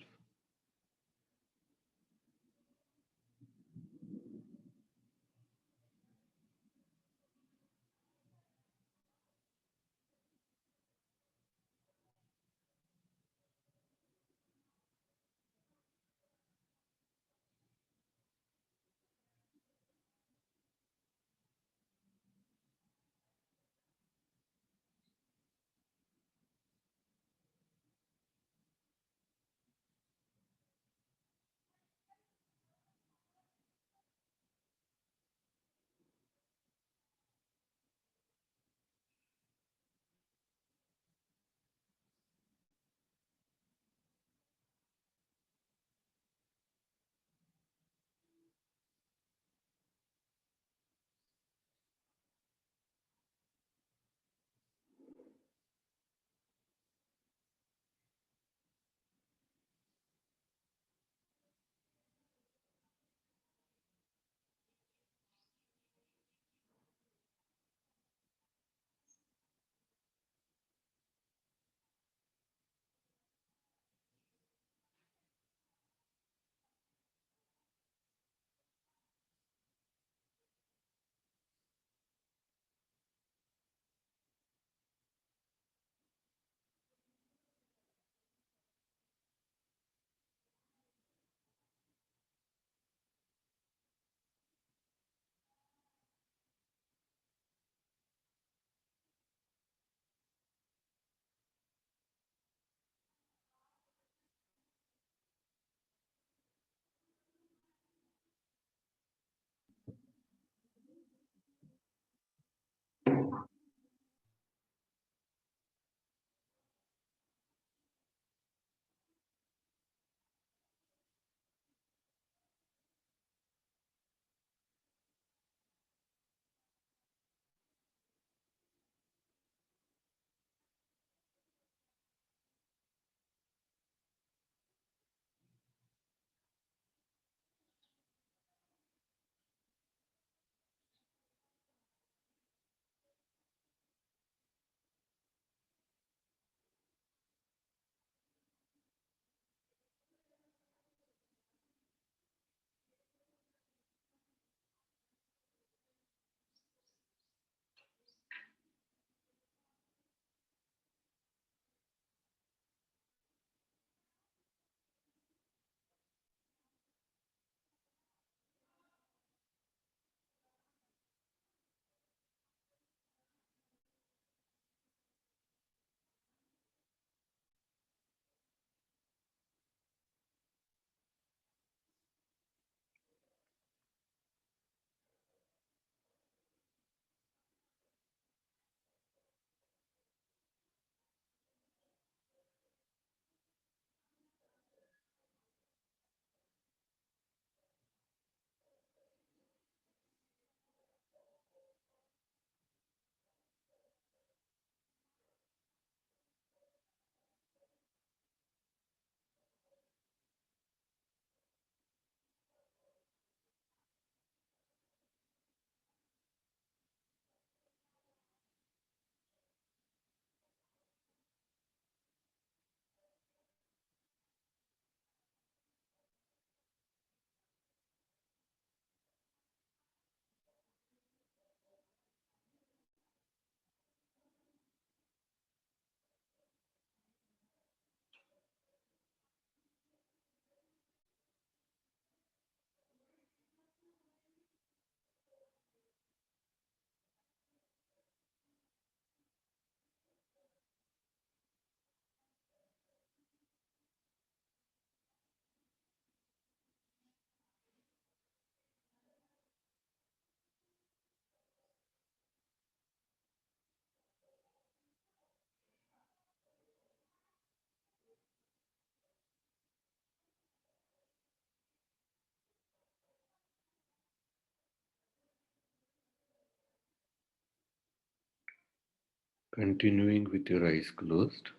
Continuing with your eyes closed,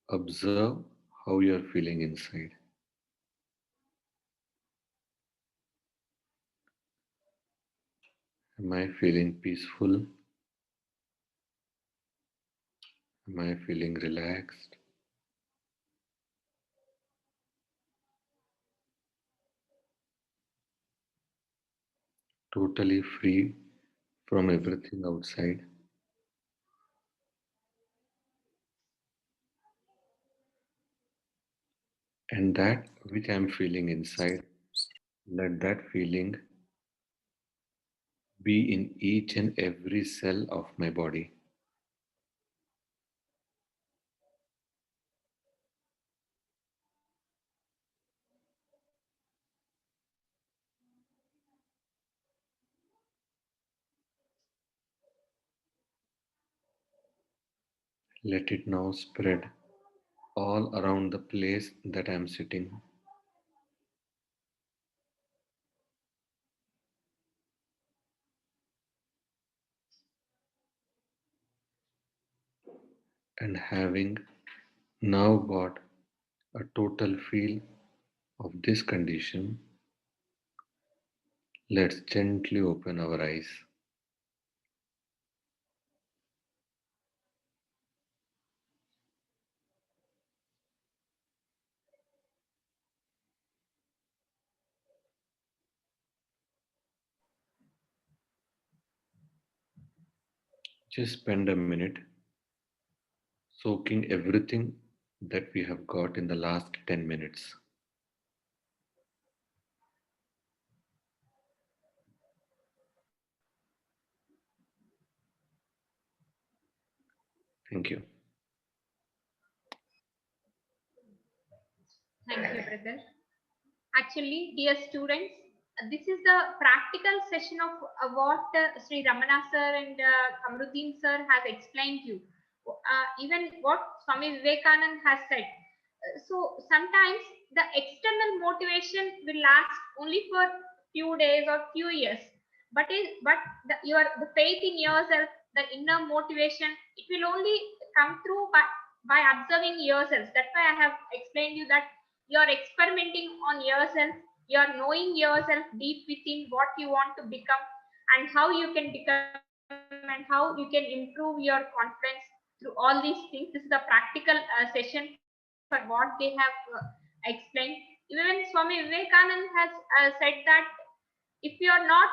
observe how you are feeling inside. Am I feeling peaceful? Am I feeling relaxed? Totally free from everything outside? And that which I'm feeling inside, let that feeling be in each and every cell of my body. Let it now spread all around the place that I'm sitting. And having now got a total feel of this condition, let's gently open our eyes. Just spend a minute soaking everything that we have got in the last 10 minutes. Thank you. Thank you, brother. Actually, dear students, this is the practical session of what Sri Ramana sir and Kamruddin sir has explained to you. Even what Swami Vivekanand has said. So sometimes the external motivation will last only for few days or few years, but the faith in yourself, the inner motivation, it will only come through by observing yourself. That's why I have explained you that you're experimenting on yourself, you're knowing yourself deep within what you want to become and how you can become and how you can improve your confidence through all these things. This is a practical session for what they have explained. Even Swami Vivekanand has said that if you are not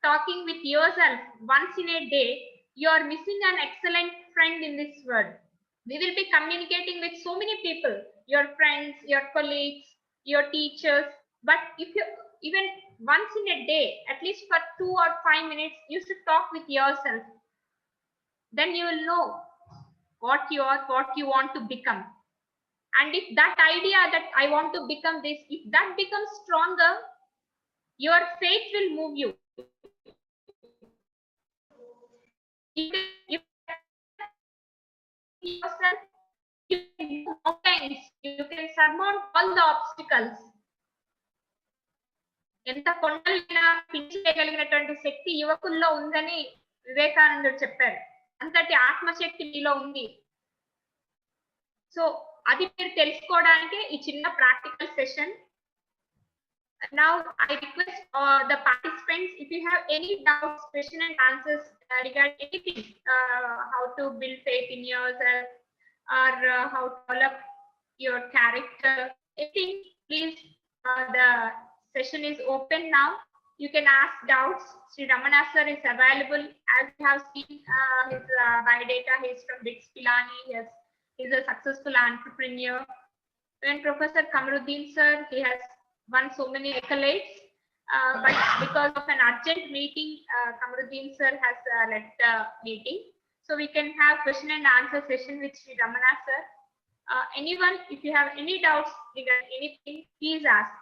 talking with yourself once in a day, you are missing an excellent friend in this world. We will be communicating with so many people, your friends, your colleagues, your teachers, but if you even once in a day, at least for 2 or 5 minutes, you should talk with yourself. Then you will know what you are, what you want to become. And if that idea that I want to become this, if that becomes stronger, your faith will move you. You yourself, you can do mountains, you can surmount all the obstacles. ఎంత కొండలైనా పించగలిగినటువంటి శక్తి యువకుల్లో ఉందని వివేకానందుడు చెప్పారు. అంతటి ఆత్మశక్తి మీలో ఉంది. So అది మీరు తెలుసుకోవడానికి ఈ చిన్న practical session. Now I request the participants, if you have any doubts, question and answers regarding anything, how to build faith in yourself or how to develop your character, anything, please, the session is open now. You can ask doubts. Sri Ramana sir is available. As you have seen his biodata, he is from BITS Pilani. He is a successful entrepreneur. When Professor Kamruddin sir, he has won so many accolades, but because of an urgent meeting, Kamruddin sir has left the meeting. So we can have question and answer session with Sri Ramana sir. Anyone, if you have any doubts regarding anything, please ask.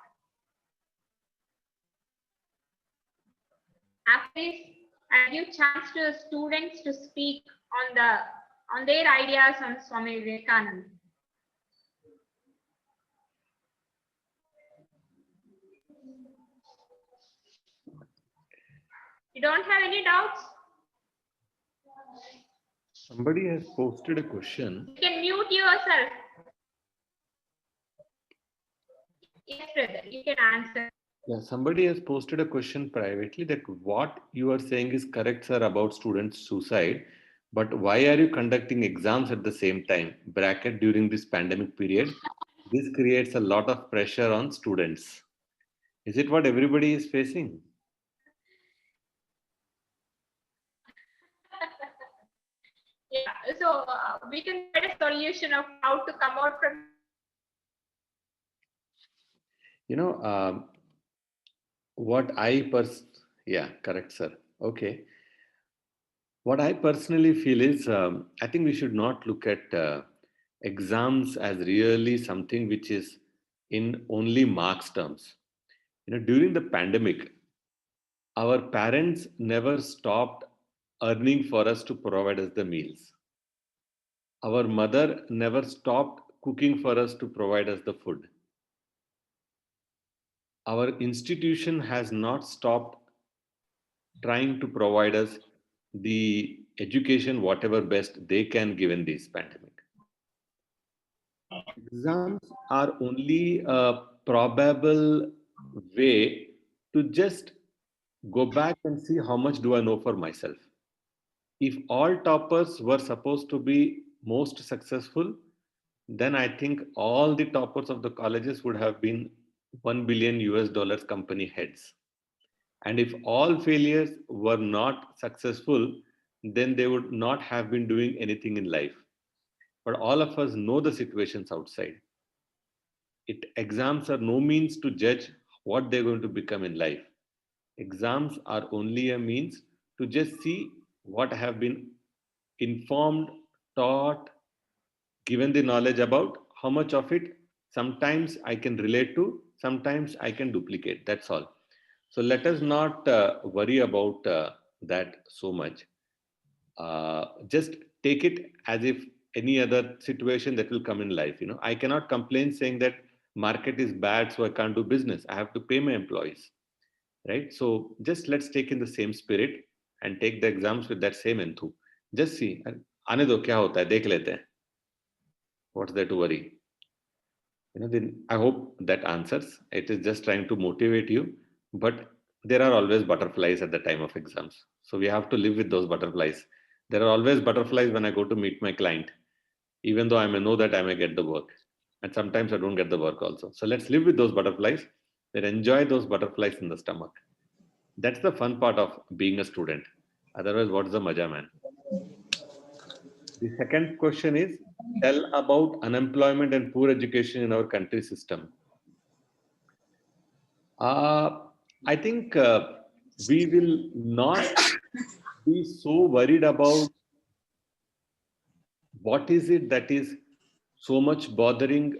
After this, I give chance to students to speak on their ideas on Swami Vivekananda. You don't have any doubts? Somebody has posted a question. You can mute yourself. Yes, brother, you can answer. Yeah, somebody has posted a question privately that what you are saying is correct, sir, about students' suicide. But why are you conducting exams at the same time? Bracket during this pandemic period. This creates a lot of pressure on students. Is it what everybody is facing? Yeah, so we can get a solution of how to come out from. You know, what yeah, correct, sir. Okay. What I personally feel is, I think we should not look at exams as really something which is in only marks terms. You know, during the pandemic, our parents never stopped earning for us to provide us the meals. Our mother never stopped cooking for us to provide us the food. Our institution has not stopped trying to provide us the education, whatever best they can given this pandemic. Exams are only a probable way to just go back and see how much do I know for myself. If all toppers were supposed to be most successful, then I think all the toppers of the colleges would have been 1 billion US dollars company heads. And if all failures were not successful, then they would not have been doing anything in life. But all of us know the situations outside. Exams are no means to judge what they're going to become in life. Exams are only a means to just see what I have been informed, taught, given the knowledge about, how much of it sometimes I can relate to, sometimes I can duplicate. That's all. So let us not worry about that so much. Just take it as if any other situation that will come in life. You know, I cannot complain saying that market is bad, so I can't do business. I have to pay my employees, right? So just let's take in the same spirit and take the exams with that same enthu. Just see, आने दो क्या होता है देख लेते हैं. What's there to worry? You know, then I hope that answers. It is just trying to motivate you, but there are always butterflies at the time of exams, so we have to live with those butterflies. There are always butterflies when I go to meet my client, even though I may know that I may get the work, and sometimes I don't get the work also. So let's live with those butterflies and enjoy those butterflies in the stomach. That's the fun part of being a student. Otherwise, what's the maja, man? The second question is, tell about unemployment and poor education in our country system. I think we will not be so worried about what is it that is so much bothering,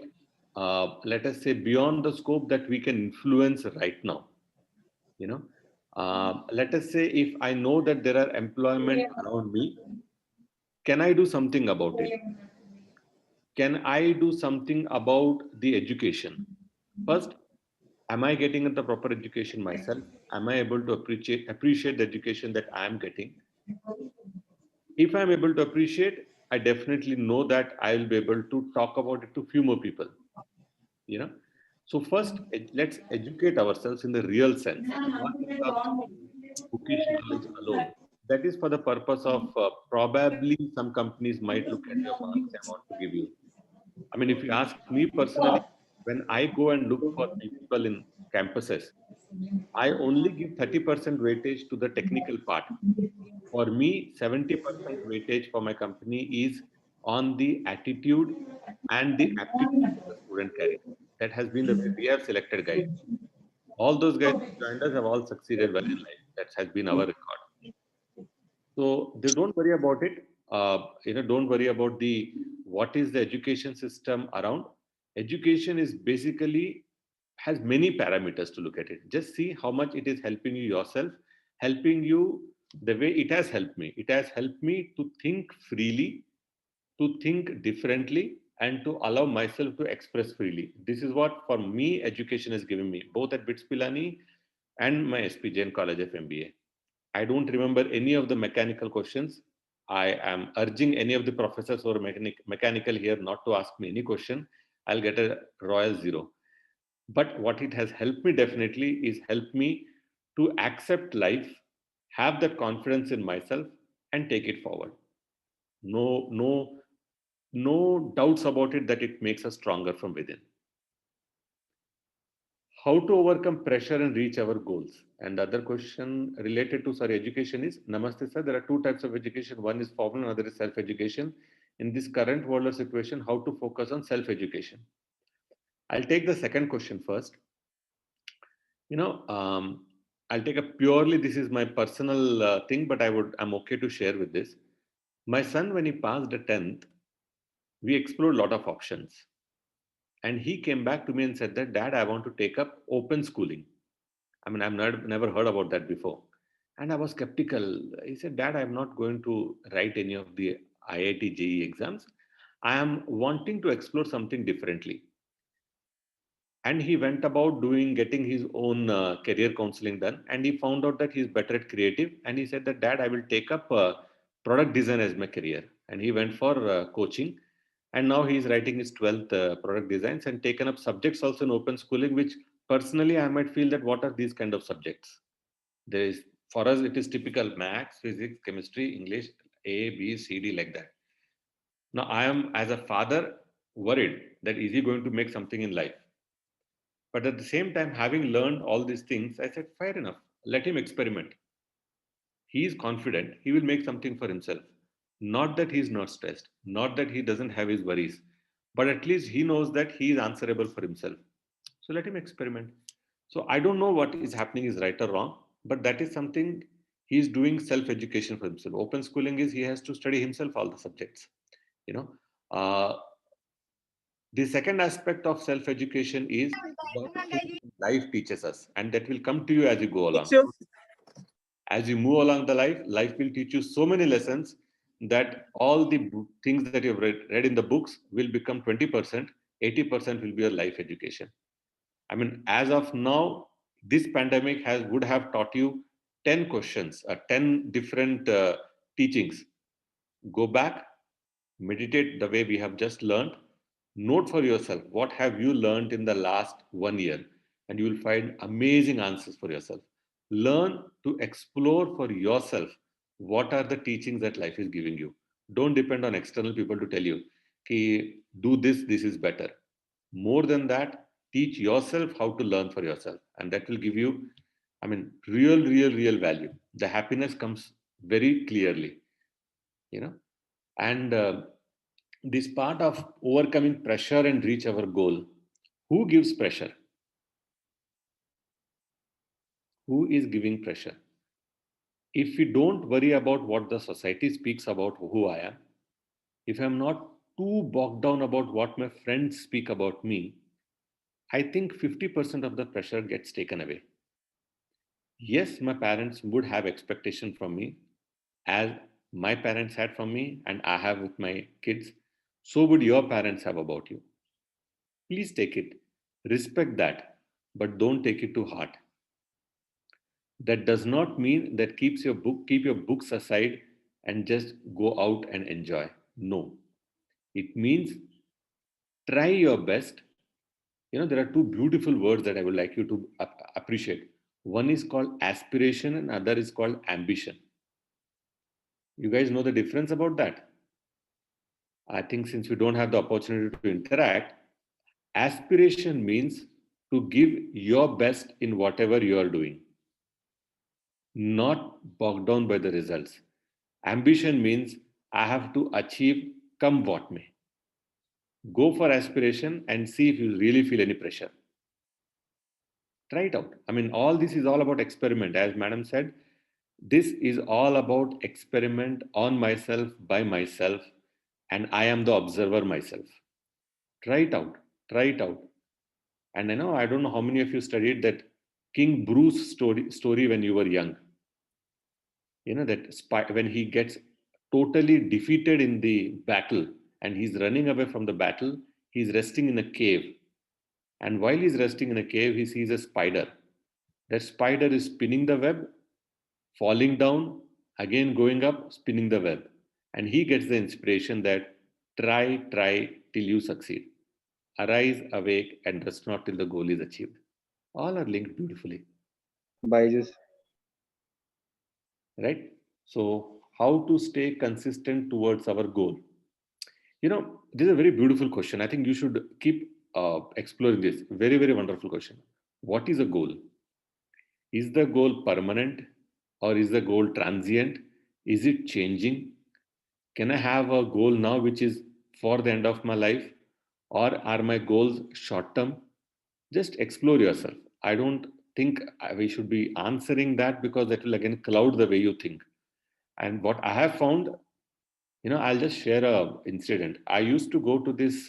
let us say, beyond the scope that we can influence right now. You know, let us say if I know that there are employment around me, can I do something about it? Can I do something about the education? First, am I getting the proper education myself? Am I able to appreciate the education that I am getting? If I'm able to appreciate, I definitely know that I will be able to talk about it to few more people. You know, so first let's educate ourselves in the real sense, not about bookish knowledge alone. That is for the purpose of probably some companies might look at your marks and want to give you. I mean, if you ask me personally, when I go and look for people in campuses, I only give 30% weightage to the technical part. For me, 70% weightage for my company is on the attitude and the aptitude the student carries. That has been the way we have selected guys. All those guys who joined us have all succeeded well in life. That has been our record. So they don't worry about it. Don't worry about the what is the education system around. Education is basically has many parameters to look at it. Just see how much it is helping you yourself, helping you the way it has helped me. It has helped me to think freely, to think differently, and to allow myself to express freely. This is what, for me, education has given me, both at BITS Pilani and my SP Jain College of MBA. I don't remember any of the mechanical questions. I am urging any of the professors who are mechanical here not to ask me any question. I'll get a royal 0. But what it has helped me definitely is helped me to accept life, have that confidence in myself, and take it forward. No doubts about it that it makes us stronger from within. How to overcome pressure and reach our goals? And the other question related to education is, Namaste sir, there are two types of education. One is formal, another is self-education. In this current world or situation, how to focus on self-education? I'll take the second question first. I'll take a purely, this is my personal thing, but I'm okay to share with this. My son, when he passed the 10th, we explored a lot of options. And he came back to me and said that, Dad, I want to take up open schooling. I mean, I've never heard about that before. And I was skeptical. He said, Dad, I'm not going to write any of the IIT JEE exams. I am wanting to explore something differently. And he went about getting his own career counseling done. And he found out that he's better at creative. And he said that, Dad, I will take up product design as my career. And he went for coaching. And now he's writing his 12th product designs and taken up subjects also in open schooling, which personally I might feel that what are these kind of subjects? There is, for us, it is typical maths, physics, chemistry, English, A, B, C, D, like that. Now I am, as a father, worried that is he going to make something in life? But at the same time, having learned all these things, I said, fair enough, let him experiment. He is confident, he will make something for himself. Not that he is not stressed, not that he doesn't have his worries, but at least he knows that he is answerable for himself. So let him experiment. So I don't know what is happening is right or wrong, but that is something he is doing self-education for himself. Open schooling is he has to study himself all the subjects. The second aspect of self-education is what life teaches us, and that will come to you as you go along. As you move along the life will teach you so many lessons that all the things that you've read in the books will become 20%, 80% will be your life education. I mean, as of now, this pandemic would have taught you 10 questions, 10 different teachings. Go back, meditate the way we have just learned. Note for yourself, what have you learned in the last 1 year? And you will find amazing answers for yourself. Learn to explore for yourself what are the teachings that life is giving you. Don't depend on external people to tell you, "Ki, do this is better." More than that, teach yourself how to learn for yourself. And that will give you, I mean, real value. The happiness comes very clearly, And this part of overcoming pressure and reach our goal. Who gives pressure? Who is giving pressure? If we don't worry about what the society speaks about who I am, if I'm not too bogged down about what my friends speak about me, I think 50% of the pressure gets taken away. Yes, my parents would have expectation from me, as my parents had from me and I have with my kids. So would your parents have about you. Please take it, respect that, but don't take it to heart. That does not mean that keep your books aside and just go out and enjoy. No, it means try your best. There are two beautiful words that I would like you to appreciate. One is called aspiration and other is called ambition. You guys know the difference about that? I think since we don't have the opportunity to interact, aspiration means to give your best in whatever you are doing, not bogged down by the results. Ambition means I have to achieve come what may. Go for aspiration and see if you really feel any pressure. Try it out. I mean, all this is all about experiment. As Madam said, this is all about experiment on myself, by myself, and I am the observer myself. Try it out. Try it out. And I don't know how many of you studied that King Bruce story when you were young. That when he gets totally defeated in the battle and he's running away from the battle, he's resting in a cave. And while he's resting in a cave, he sees a spider. That spider is spinning the web, falling down, again going up, spinning the web. And he gets the inspiration that try till you succeed. Arise, awake, and rest not till the goal is achieved. All are linked beautifully, Byju's. right? So, how to stay consistent towards our goal? This is a very beautiful question. I think you should keep exploring this. Very, very wonderful question. What is a goal? Is the goal permanent or is the goal transient? Is it changing? Can I have a goal now which is for the end of my life? Or are my goals short term? Just explore yourself. I don't think we should be answering that because that will again cloud the way you think. And what I have found, I'll just share a incident. I used to go to this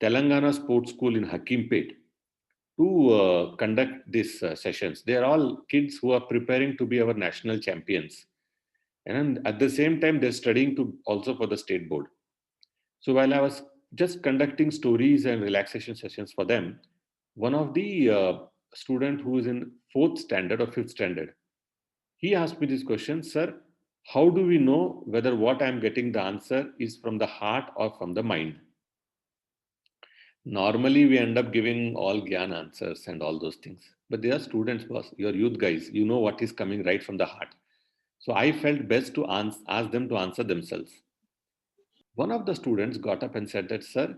Telangana sports school in Hakimpet to conduct these sessions. They are all kids who are preparing to be our national champions. And at the same time, they're studying to also for the state board. So while I was just conducting stories and relaxation sessions for them, one of the student who is in 4th standard or 5th standard, he asked me this question, sir, how do we know whether what I'm getting the answer is from the heart or from the mind? Normally, we end up giving all Gyan answers and all those things. But they are students, boss. You're youth guys. You know what is coming right from the heart. So I felt best to ask them to answer themselves. One of the students got up and said that, sir,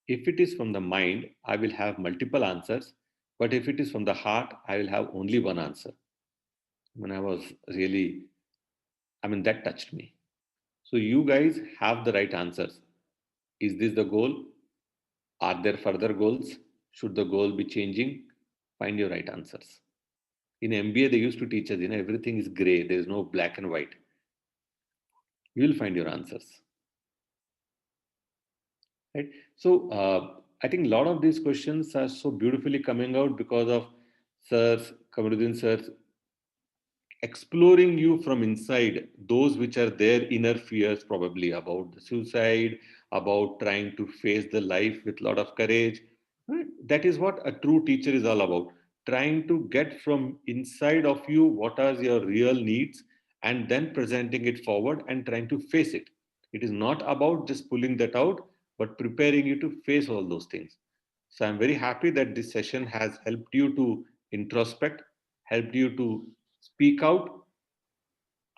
if it is from the mind, I will have multiple answers. But if it is from the heart, I will have only one answer. When I was really, that touched me. So you guys have the right answers. Is this the goal? Are there further goals? Should the goal be changing? Find your right answers. In MBA, they used to teach us, everything is gray. There is no black and white. You will find your answers. Right? So I think a lot of these questions are so beautifully coming out because of sirs, Kamaruddin sirs, exploring you from inside, those which are their inner fears probably about the suicide, about trying to face the life with a lot of courage. Right? That is what a true teacher is all about. Trying to get from inside of you what are your real needs and then presenting it forward and trying to face it. It is not about just pulling that out, but preparing you to face all those things. So I'm very happy that this session has helped you to introspect, helped you to speak out.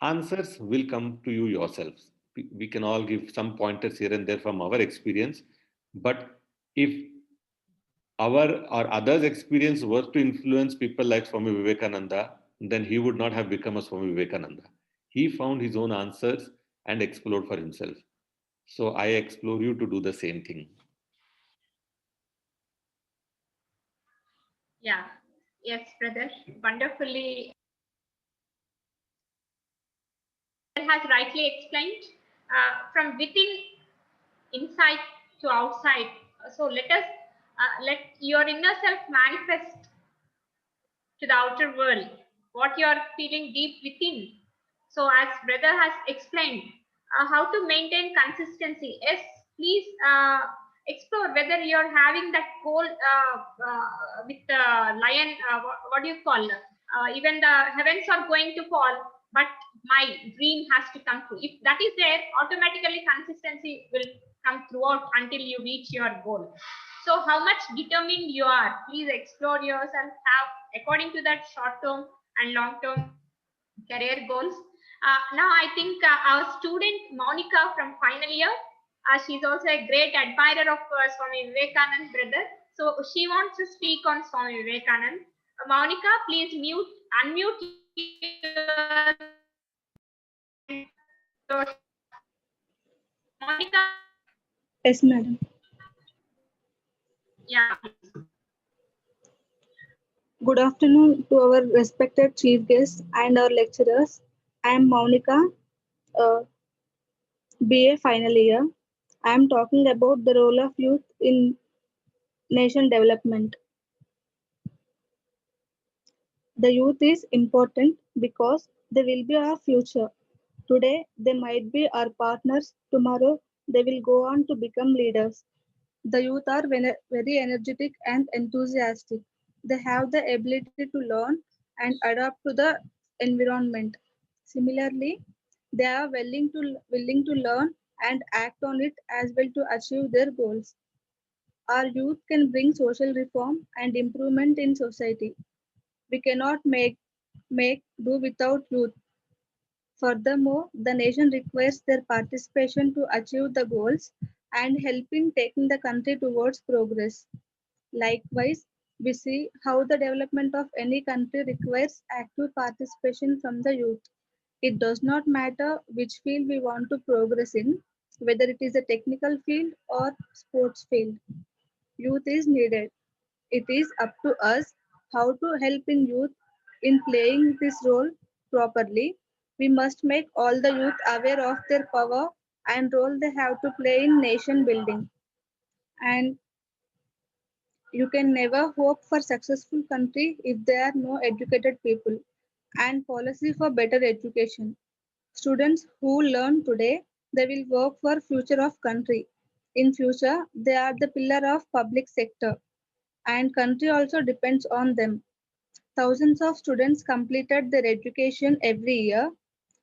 Answers will come to you yourselves. We can all give some pointers here and there from our experience, but if our or others' experience were to influence people like Swami Vivekananda, then he would not have become a Swami Vivekananda. He found his own answers and explored for himself. So I explore you to do the same thing. Yeah. Yes, brother. Wonderfully has rightly explained from within, inside to outside. So let us let your inner self manifest to the outer world what you are feeling deep within. So as brother has explained how to maintain consistency. Yes, please explore whether you're having that goal with the lion. What do you call? Even the heavens are going to fall, but my dream has to come true. If that is there, automatically consistency will come throughout until you reach your goal. So how much determined you are, please explore yourself, have according to that short-term and long-term career goals. Now I think our student Monica from final year, she's also a great admirer of Swami Vivekanand, brother. So she wants to speak on Swami Vivekanand. Monica, please unmute your Monica. Yes, madam. Yeah. Good afternoon to our respected chief guests and our lecturers. I am Monica, BA final year. I am talking about the role of youth in nation development. The youth is important because they will be our future. Today, they might be our partners. Tomorrow, they will go on to become leaders. The youth are very energetic and enthusiastic. They have the ability to learn and adapt to the environment. Similarly, They are willing to learn and act on it as well to achieve their goals. Our youth can bring social reform and improvement in society. We cannot make do without youth. Furthermore, the nation requires their participation to achieve the goals and helping taking the country towards progress. Likewise, we see how the development of any country requires active participation from the youth. It does not matter which field we want to progress in, whether it is a technical field or sports field. Youth is needed. It is up to us how to help in youth in playing this role properly. We must make all the youth aware of their power and role they have to play in nation building. And you can never hope for successful country if there are no educated people and policy for better education. Students who learn today, they will work for future of country. In future, they are the pillar of public sector and country also depends on them. Thousands of students completed their education every year.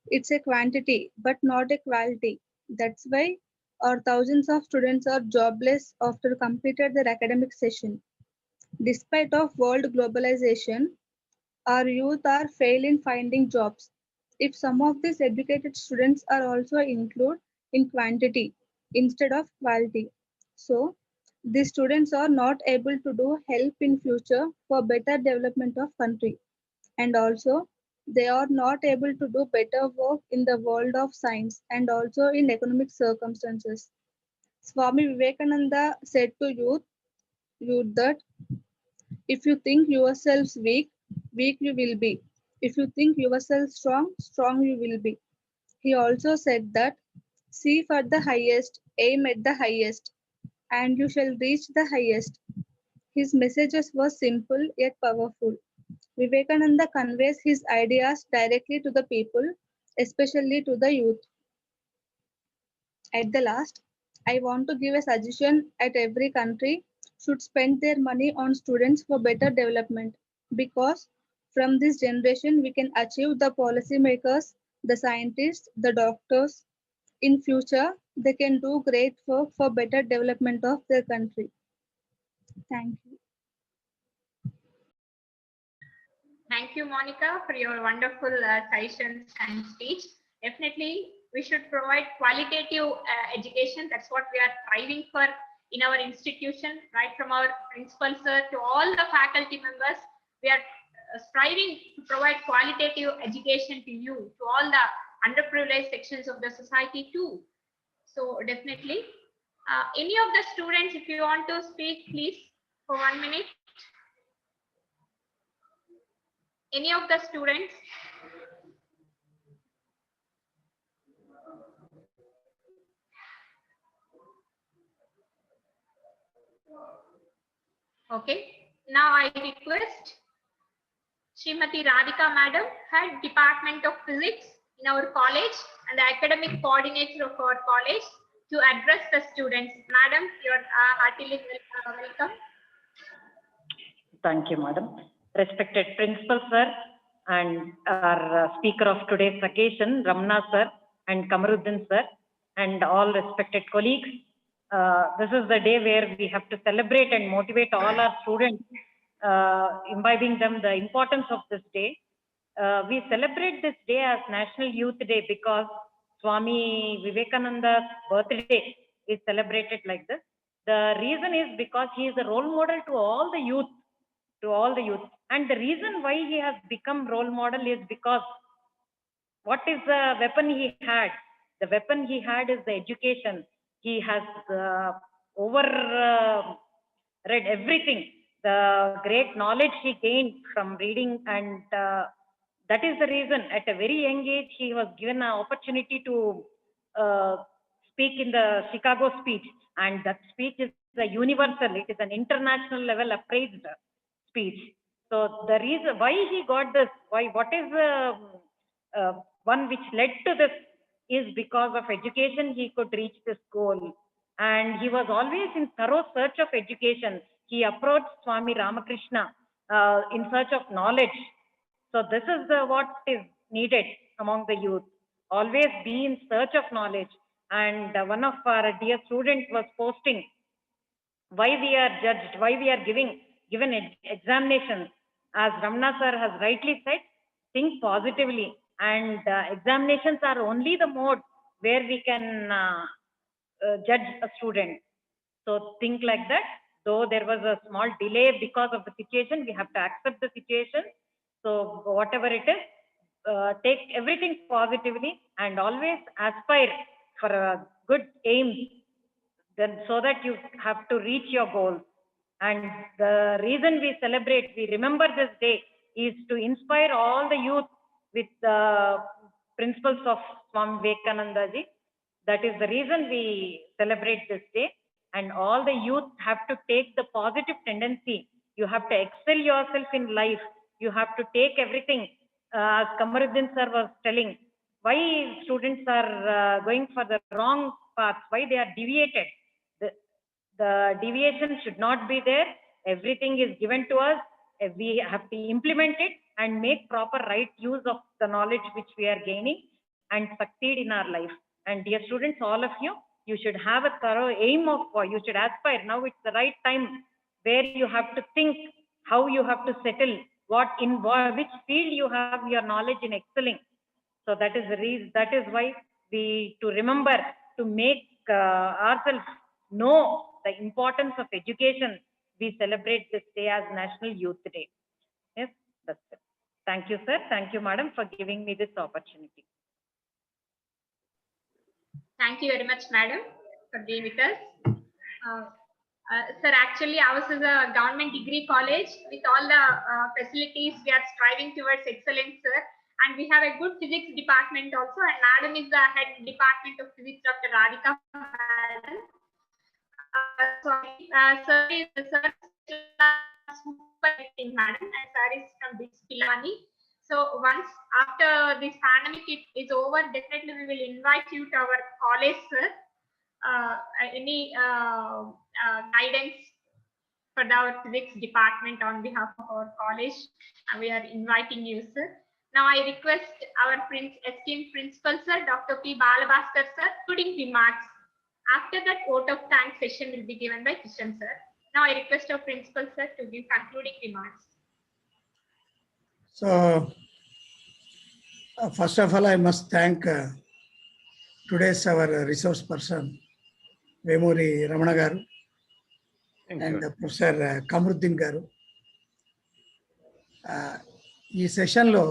It's a quantity, but not a quality. That's why our thousands of students are jobless after completed their academic session. Despite of world globalization, our youth are fail in finding jobs. If some of these educated students are also included in quantity instead of quality, so these students are not able to do help in future for better development of country, and also they are not able to do better work in the world of science and also in economic circumstances. Swami Vivekananda said to youth that if you think yourselves weak, weak you will be. If you think yourself strong, strong you will be. He also said that see for the highest, aim at the highest, and you shall reach the highest. His messages were simple yet powerful. Vivekananda conveys his ideas directly to the people, especially to the youth. At the last, I want to give a suggestion at every country should spend their money on students for better development because from this generation we can achieve the policymakers, the scientists, the doctors. In future, they can do great work for better development of their country. Thank you. Thank you, Monica, for your wonderful suggestions and speech. Definitely, we should provide qualitative education. That's what we are striving for in our institution, right from our principal sir to all the faculty members. We are striving to provide qualitative education to you, to all the underprivileged sections of the society too. So definitely, any of the students, if you want to speak, please, for 1 minute. Any of the students? Okay. Now I request Srimati Radhika Madam, Head Department of Physics in our college and the academic coordinator of our college to address the students. Madam, you are heartily welcome. Thank you, Madam. Respected Principal Sir and our speaker of today's occasion, Ramna Sir and Kamaruddin Sir, and all respected colleagues. This is the day where we have to celebrate and motivate all our students, imbibing them the importance of this day. We celebrate this day as National Youth Day because Swami Vivekananda's birthday is celebrated like this. The reason is because he is a role model to all the youth. And the reason why he has become role model is because what is the weapon he had? The weapon he had is the education. He has read everything, the great knowledge he gained from reading, and that is the reason at a very young age he was given an opportunity to speak in the Chicago speech, and that speech is a universal, it is an international level appraised speech. So the reason why he got this, what is the one which led to this is because of education he could reach this goal. And he was always in thorough search of education. He approached Swami Ramakrishna in search of knowledge. So this is what is needed among the youth. always be in search of knowledge. And one of our dear students was posting why we are judged, why we are given examinations. As Ramana sir has rightly said, think positively, and examinations are only the mode where we can judge a student. So think like that. Though there was a small delay because of the situation, we have to accept the situation. So whatever it is, take everything positively and always aspire for a good aim, then so that you have to reach your goals. And the reason we celebrate, we remember this day, is to inspire all the youth with the principles of Swami Vivekananda ji. That is the reason we celebrate this day. And all the youth have to take the positive tendency. You have to excel yourself in life. You have to take everything. As Kamaruddin sir was telling, why students are going for the wrong path, why they are deviated. The deviation should not be there. Everything is given to us. We have to implement it and make proper right use of the knowledge which we are gaining and succeed in our life. And dear students, all of you, you should have a thorough aim of, you should aspire. Now it's the right time where you have to think how you have to settle, which field you have your knowledge in excelling. So that is the reason, that is why we, to remember, to make ourselves know the importance of education, we celebrate this day as National Youth Day. Yes, that's it. Thank you, sir. Thank you, madam, for giving me this opportunity. Thank you very much, madam, for being with us. Sir, actually, ours is a government degree college with all the facilities. We are striving towards excellence, sir. And we have a good physics department also. And madam is the head department of physics, Dr. Radhika madam. Sir is super madam, and sir is from BITS Pilani. So once after this pandemic is over, definitely we will invite you to our college, sir. Any guidance for our physics department on behalf of our college, we are inviting you, sir. Now I request our esteemed principal, sir, Dr. P. Balabhaskar, sir, putting remarks. After that, vote of thanks session will be given by Kishan, sir. Now I request our principal, sir, to give concluding remarks. So, first of all, I must thank today's our resource person, Vemuri Ramana garu, and Professor Kamaruddin garu. ఈ సెషన్లో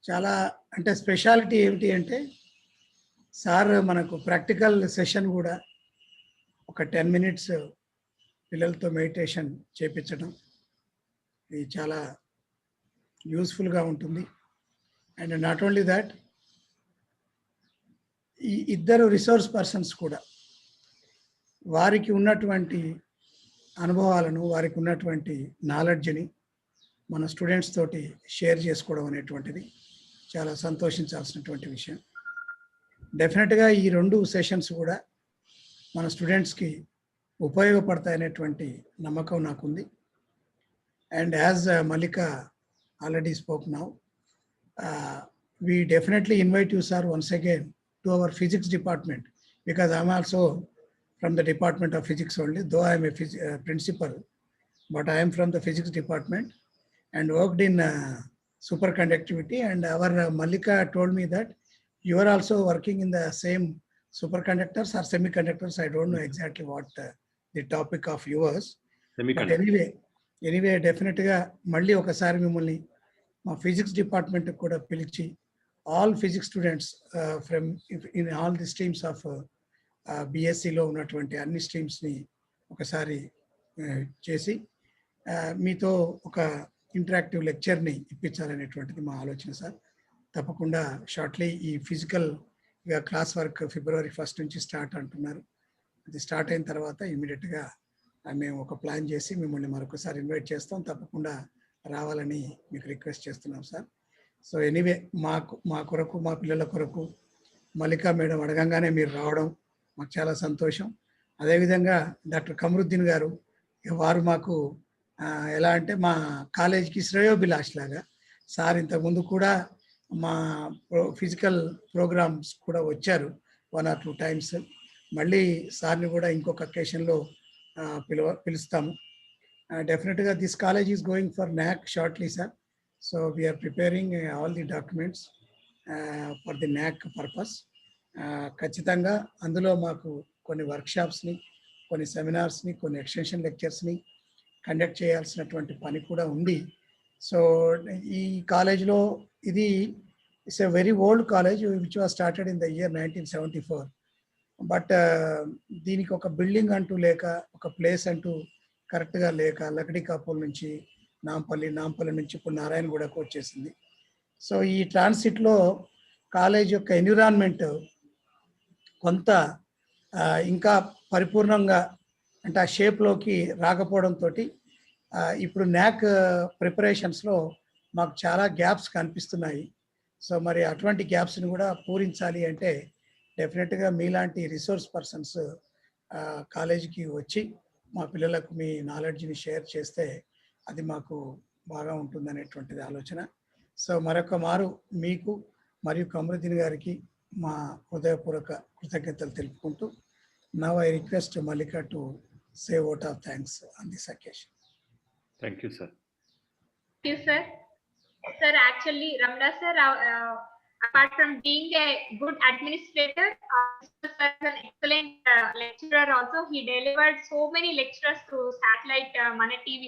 చాలా అంటే speciality ఏమిటి అంటే sir మనకు practical session కూడా ఒక 10 minutes పిల్లలతో మెడిటేషన్ చేపించడం ఇది చాలా యూస్ఫుల్గా ఉంటుంది. అండ్ నాట్ ఓన్లీ దాట్, ఈ ఇద్దరు రిసోర్స్ పర్సన్స్ కూడా వారికి ఉన్నటువంటి అనుభవాలను, వారికి ఉన్నటువంటి నాలెడ్జ్ని మన స్టూడెంట్స్ తోటి షేర్ చేసుకోవడం అనేటువంటిది చాలా సంతోషించాల్సినటువంటి విషయం. డెఫినెట్గా ఈ 2 సెషన్స్ కూడా మన స్టూడెంట్స్కి ఉపయోగపడతాయనేటువంటి నమ్మకం నాకుంది. And as Malika already spoke now, we definitely invite you, sir, once again to our physics department, because I'm also from the department of physics only, though I am a principal, but I am from the physics department and worked in superconductivity. And our Malika told me that you are also working in the same superconductors or semiconductors. I don't know exactly what the topic of yours. But anyway, definitely malli okasari mimulni ma physics department kuda pilichi all physics students from in all the streams of BSc lo unnatvanti anni streams ni okasari chesi మీతో ఒక interactive లెక్చర్ని ఇప్పించాలనేటువంటిది మా ఆలోచన sir. తప్పకుండా shortly ఈ physical class work February 1 నుంచి start అంటున్నారు. అది start అయిన తర్వాత ఇమీడియట్గా మేము ఒక ప్లాన్ చేసి మిమ్మల్ని మరొకసారి ఇన్వైట్ చేస్తాం. తప్పకుండా రావాలని మీకు రిక్వెస్ట్ చేస్తున్నాం సార్. సో ఎనీవే, మా కొరకు, మా పిల్లల కొరకు మల్లికా మేడం అడగంగానే మీరు రావడం మాకు చాలా సంతోషం. అదేవిధంగా డాక్టర్ కమరుద్దీన్ గారు, వారు మాకు ఎలా అంటే మా కాలేజీకి శ్రేయోభిలాష్ లాగా. సార్ ఇంతకుముందు కూడా మా ఫిజికల్ ప్రోగ్రామ్స్ కూడా వచ్చారు 1 or 2 times. మళ్ళీ సార్ని కూడా ఇంకొక అకేషన్లో పిలుస్తాము. Definitely this college is going for NAC shortly, sir. So we are preparing all the documents for the NAC purpose. ఖచ్చితంగా అందులో మాకు కొన్ని వర్క్షాప్స్ని, కొన్ని సెమినార్స్ని, కొన్ని ఎక్స్టెన్షన్ లెక్చర్స్ని కండక్ట్ చేయాల్సినటువంటి పని కూడా ఉంది. సో ఈ కాలేజ్లో ఇది it's a very old college which was started in the year 1974. But దీనికి ఒక బిల్డింగ్ అంటూ లేక, ఒక ప్లేస్ అంటూ కరెక్ట్గా లేక, లకడికాపూల్ నుంచి నాంపల్లి నుంచి ఇప్పుడు నారాయణగూడకు వచ్చేసింది. సో ఈ ట్రాన్సిట్లో కాలేజ్ యొక్క ఎన్విరాన్మెంట్ కొంత ఇంకా పరిపూర్ణంగా అంటే ఆ షేప్లోకి రాకపోవడంతో ఇప్పుడు NAC ప్రిపరేషన్స్లో మాకు చాలా గ్యాప్స్ కనిపిస్తున్నాయి. సో మరి అటువంటి గ్యాప్స్ని కూడా పూరించాలి అంటే డెఫినెట్గా మీలాంటి రిసోర్స్ పర్సన్స్ కాలేజీకి వచ్చి మా పిల్లలకు మీ నాలెడ్జ్ని షేర్ చేస్తే అది మాకు బాగా ఉంటుందనేటువంటిది ఆలోచన. సో మరొక మారు మీకు మరియు కమరుద్దీన్ గారికి మా హృదయపూర్వక కృతజ్ఞతలు తెలుపుకుంటూ, now I request Malika to say a vote of thanks on this occasion. Thank you, sir. Thank you, sir. Sir, actually, Ramna sir, apart from being a good administrator, sir is an excellent lecturer also. He delivered so many lectures through satellite Mana TV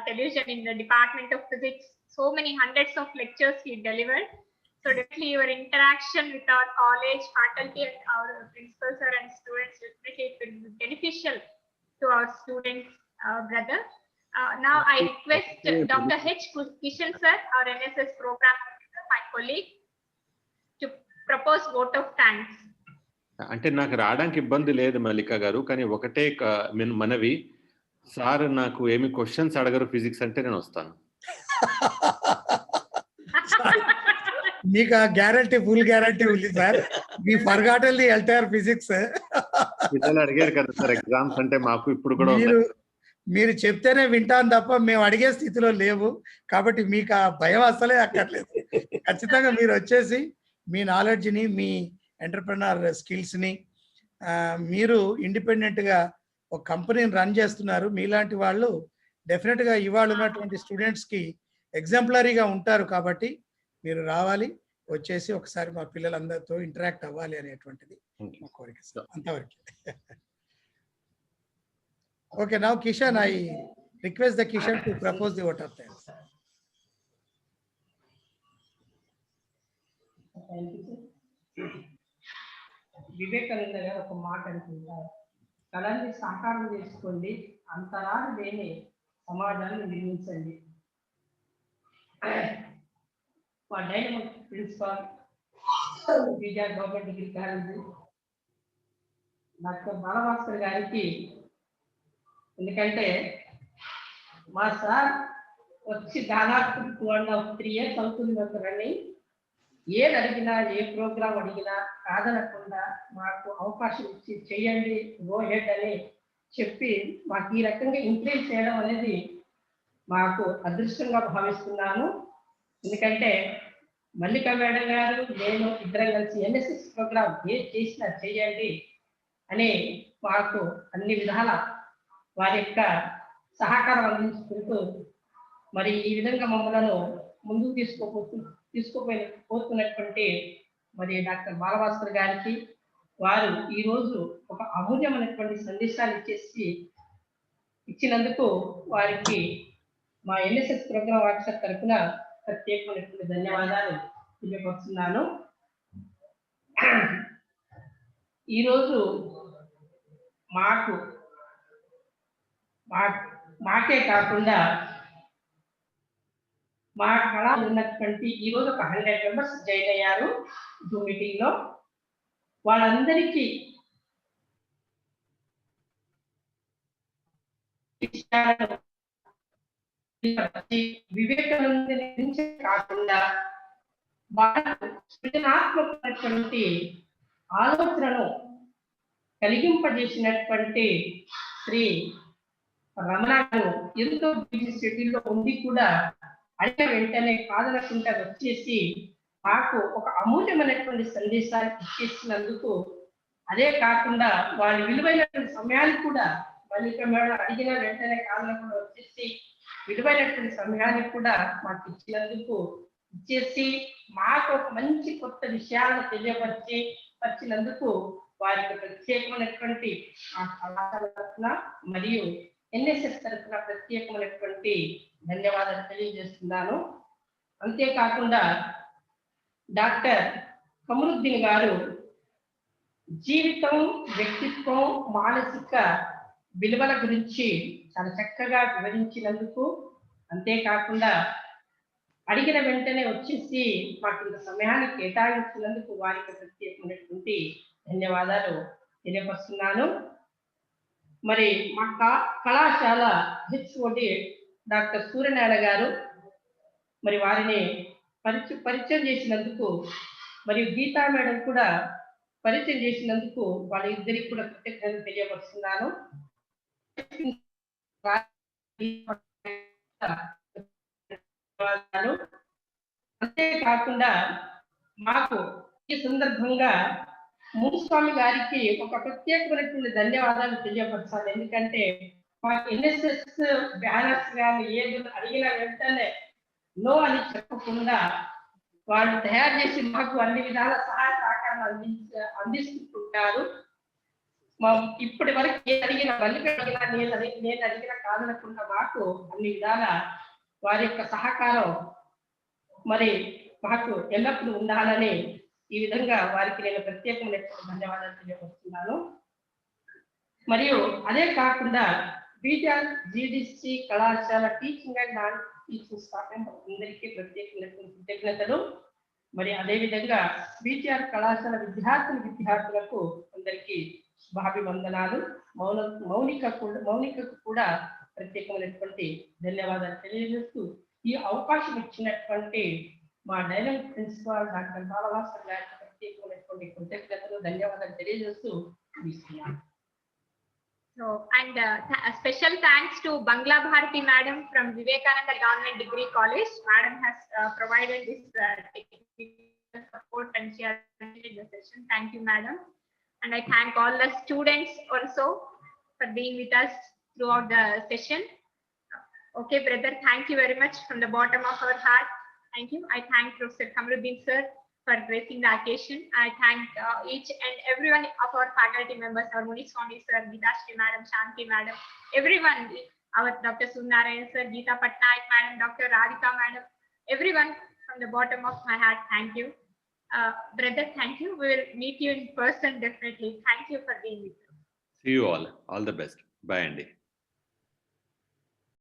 television in the Department of Physics. So many hundreds of lectures he delivered. So definitely your interaction with our college, faculty and our principal sir and students, definitely it will be beneficial to our students, brother. Now I request Dr. H. Kishan sir, our NSS program, my colleague, to propose vote of thanks. అంటే నాకు రావడానికి ఇబ్బంది లేదు మల్లిక గారు, కానీ ఒకటే మనవి, sir నాకు ఏమి క్వశ్చన్స్ అడగరు ఫిజిక్స్ అంటే నేను వస్తాను. మీకు ఆ గ్యారంటీ, ఫుల్ గ్యారంటీ ఉంది sir. Me forgotten the entire physics పిల్లలు అడిగారు కదా సార్ ఎగ్జామ్స్ అంటే మాకు ఇప్పుడు కూడా మీరు చెప్తేనే వింటాను తప్ప మేము అడిగే స్థితిలో లేవు. కాబట్టి మీకు ఆ భయం అసలే అక్కర్లేదు. ఖచ్చితంగా మీరు వచ్చేసి మీ నాలెడ్జ్ని, మీ ఎంటర్ప్రెనర్ స్కిల్స్ని, మీరు ఇండిపెండెంట్గా ఒక కంపెనీని రన్ చేస్తున్నారు. మీలాంటి వాళ్ళు డెఫినెట్గా ఇవాళ ఉన్నటువంటి స్టూడెంట్స్కి ఎగ్జాంపులరీగా ఉంటారు. కాబట్టి మీరు రావాలి, వచ్చేసి ఒకసారి మా పిల్లలందరితో ఇంటరాక్ట్ అవ్వాలి అనేటువంటిది మా కోరిక సార్. అంతవరకు. Okay, now Kishan, I request the Kishan to propose the vote of thanks. Vivekananda గారు ఒక మాట అంటున్నారు, కళని సాకారం చేసుకోండి, అంతరాలు లేని సమాజాన్ని నిర్మించండి. మా dynamic principal Vijaya government degree college doctor Balabhaskar గారికి, ఎందుకంటే మా సార్ వచ్చి దాదాపు 2.5-3 years అవుతుంది మాత్రని, ఏది అడిగినా, ఏ ప్రోగ్రామ్ అడిగినా కాదనకుండా మాకు అవకాశం ఇచ్చి చేయండి, గో హెడ్ అని చెప్పి మాకు ఈ రకంగా ఇంప్రూవ్ చేయడం అనేది మాకు అదృష్టంగా భావిస్తున్నాను. ఎందుకంటే మల్లిక మేడం గారు, నేను ఇద్దరం కలిసి NSS ప్రోగ్రామ్ ఏది చేసినా చేయండి అని మాకు అన్ని విధాల వారి యొక్క సహకారం అందించుకుంటూ మరి ఈ విధంగా మమ్మలను ముందుకు తీసుకుపోతున్నటువంటి మరి డాక్టర్ బాలభాస్కర్ గారికి, వారు ఈరోజు ఒక అమూల్యమైనటువంటి సందేశాలు ఇచ్చినందుకు వారికి మా NSS ప్రోగ్రామ్ వాట్సాప్ తరఫున ప్రత్యేకమైనటువంటి ధన్యవాదాలు తెలియపరుస్తున్నాను. ఈరోజు మాకే కాకుండా మా కళ ఉన్నటువంటి ఈరోజు ఒక 100 members జాయిన్ అయ్యారు జూమ్ మీటింగ్ లో. వాళ్ళందరికీ వివేకానంద నుంచి కాకుండా వాళ్ళకు సృజనాత్మకమైనటువంటి ఆలోచనను కలిగింపజేసినటువంటి శ్రీ రమణ గారు ఎంతో బిజీ షెడ్యూల్లో ఉండి కూడా అడిగిన వెంటనే కాదనకుండా వచ్చేసి మాకు ఒక అమూల్యమైనటువంటి సందేశాన్ని ఇచ్చేసినందుకు, అదే కాకుండా వాళ్ళ విలువైనటువంటి సమయాన్ని కూడా మల్లిక మేడం అడిగిన వెంటనే కారణంగా వచ్చేసి విలువైనటువంటి సమయాన్ని కూడా మాకు ఇచ్చేసి మాకు ఒక మంచి కొత్త విషయాలను తెలియపరిచినందుకు వారికి ప్రత్యేకమైనటువంటి ఆ కళాశాల తరఫున మరియు ఎన్ఎస్ఎస్ తరఫున ప్రత్యేకమైనటువంటి ధన్యవాదాలు తెలియజేస్తున్నాను. అంతేకాకుండా డాక్టర్ కమరుద్దీన్ గారు జీవితం, వ్యక్తిత్వం, మానసిక విలువల గురించి చాలా చక్కగా వివరించినందుకు, అంతేకాకుండా అడిగిన వెంటనే వచ్చేసి మాకు ఇంత సమయాన్ని కేటాయించినందుకు వారికి ప్రత్యేకమైనటువంటి ధన్యవాదాలు తెలియపరుస్తున్నాను. మరి మా కళాశాల హెచ్ఓడి డాక్టర్ సూర్యనారాయణ గారు మరి వారిని పరిచయం చేసినందుకు, మరియు గీతా మేడం కూడా పరిచయం చేసినందుకు వాళ్ళ ఇద్దరికి కూడా కృతజ్ఞతలు తెలియపరుస్తున్నాను. అంతేకాకుండా మాకు ఈ సందర్భంగా మునిస్వామి గారికి ఒక ప్రత్యేకమైనటువంటి ధన్యవాదాలు తెలియపరచాలి. ఎందుకంటే మాకు ఎన్ఎస్ఎస్ బ్యానర్స్ కానీ ఏది అడిగిన వెంటనే నో అని చెప్పకుండా వాళ్ళు తయారు చేసి మాకు అన్ని విధాల సహాయ సహకారాలు అందిస్తుంటారు. ఇప్పటి వరకు ఏది అడిగినా మల్లిక అడిగినా నేను అడిగిన కాదనకుండా మాకు అన్ని విధాల వారి యొక్క సహకారం మరి మాకు ఎల్లప్పుడూ ఉండాలని ఈ విధంగా వారికి నేను ప్రత్యేకమైన ధన్యవాదాలు తెలియపరుస్తున్నాను. మరియు అదే కాకుండా బీజార్ జీడిసి కళాశాల teaching and non teaching staff అందరికీ ప్రత్యేకమైన కృతజ్ఞతలు. మరి అదేవిధంగా బీజార్ కళాశాల విద్యార్థులకు అందరికీ శుభాభివందనాలు. మౌనికకు కూడా ప్రత్యేకమైనటువంటి ధన్యవాదాలు తెలియజేస్తూ ఈ అవకాశం ఇచ్చినటువంటి మా డైనమిక్ ప్రిన్సిపాల్ డాక్టర్ బాలభాస్కర్ గారికి ప్రత్యేకమైనటువంటి కృతజ్ఞతలు, ధన్యవాదాలు తెలియజేస్తూ ముగిస్తున్నాను. So, and special thanks to Bangla Bharati Madam from Vivekananda Government Degree College. Madam has provided this technical support and she has attended the session. Thank you, Madam. And I thank all the students also for being with us throughout the session. Okay, brother, thank you very much from the bottom of our heart. Thank you. I thank Professor Kamaruddin sir for gracing the occasion. I thank each and everyone of our faculty members, our Muniswami sir, Geetashri madam, Shanti madam, everyone, our Dr. Sunnarayan sir, Geeta Patnaik madam, Dr. Radhika madam, everyone from the bottom of my heart, thank you. Brother, thank you. We will meet you in person definitely. Thank you for being with us. See you all. All the best. Bye, Andy.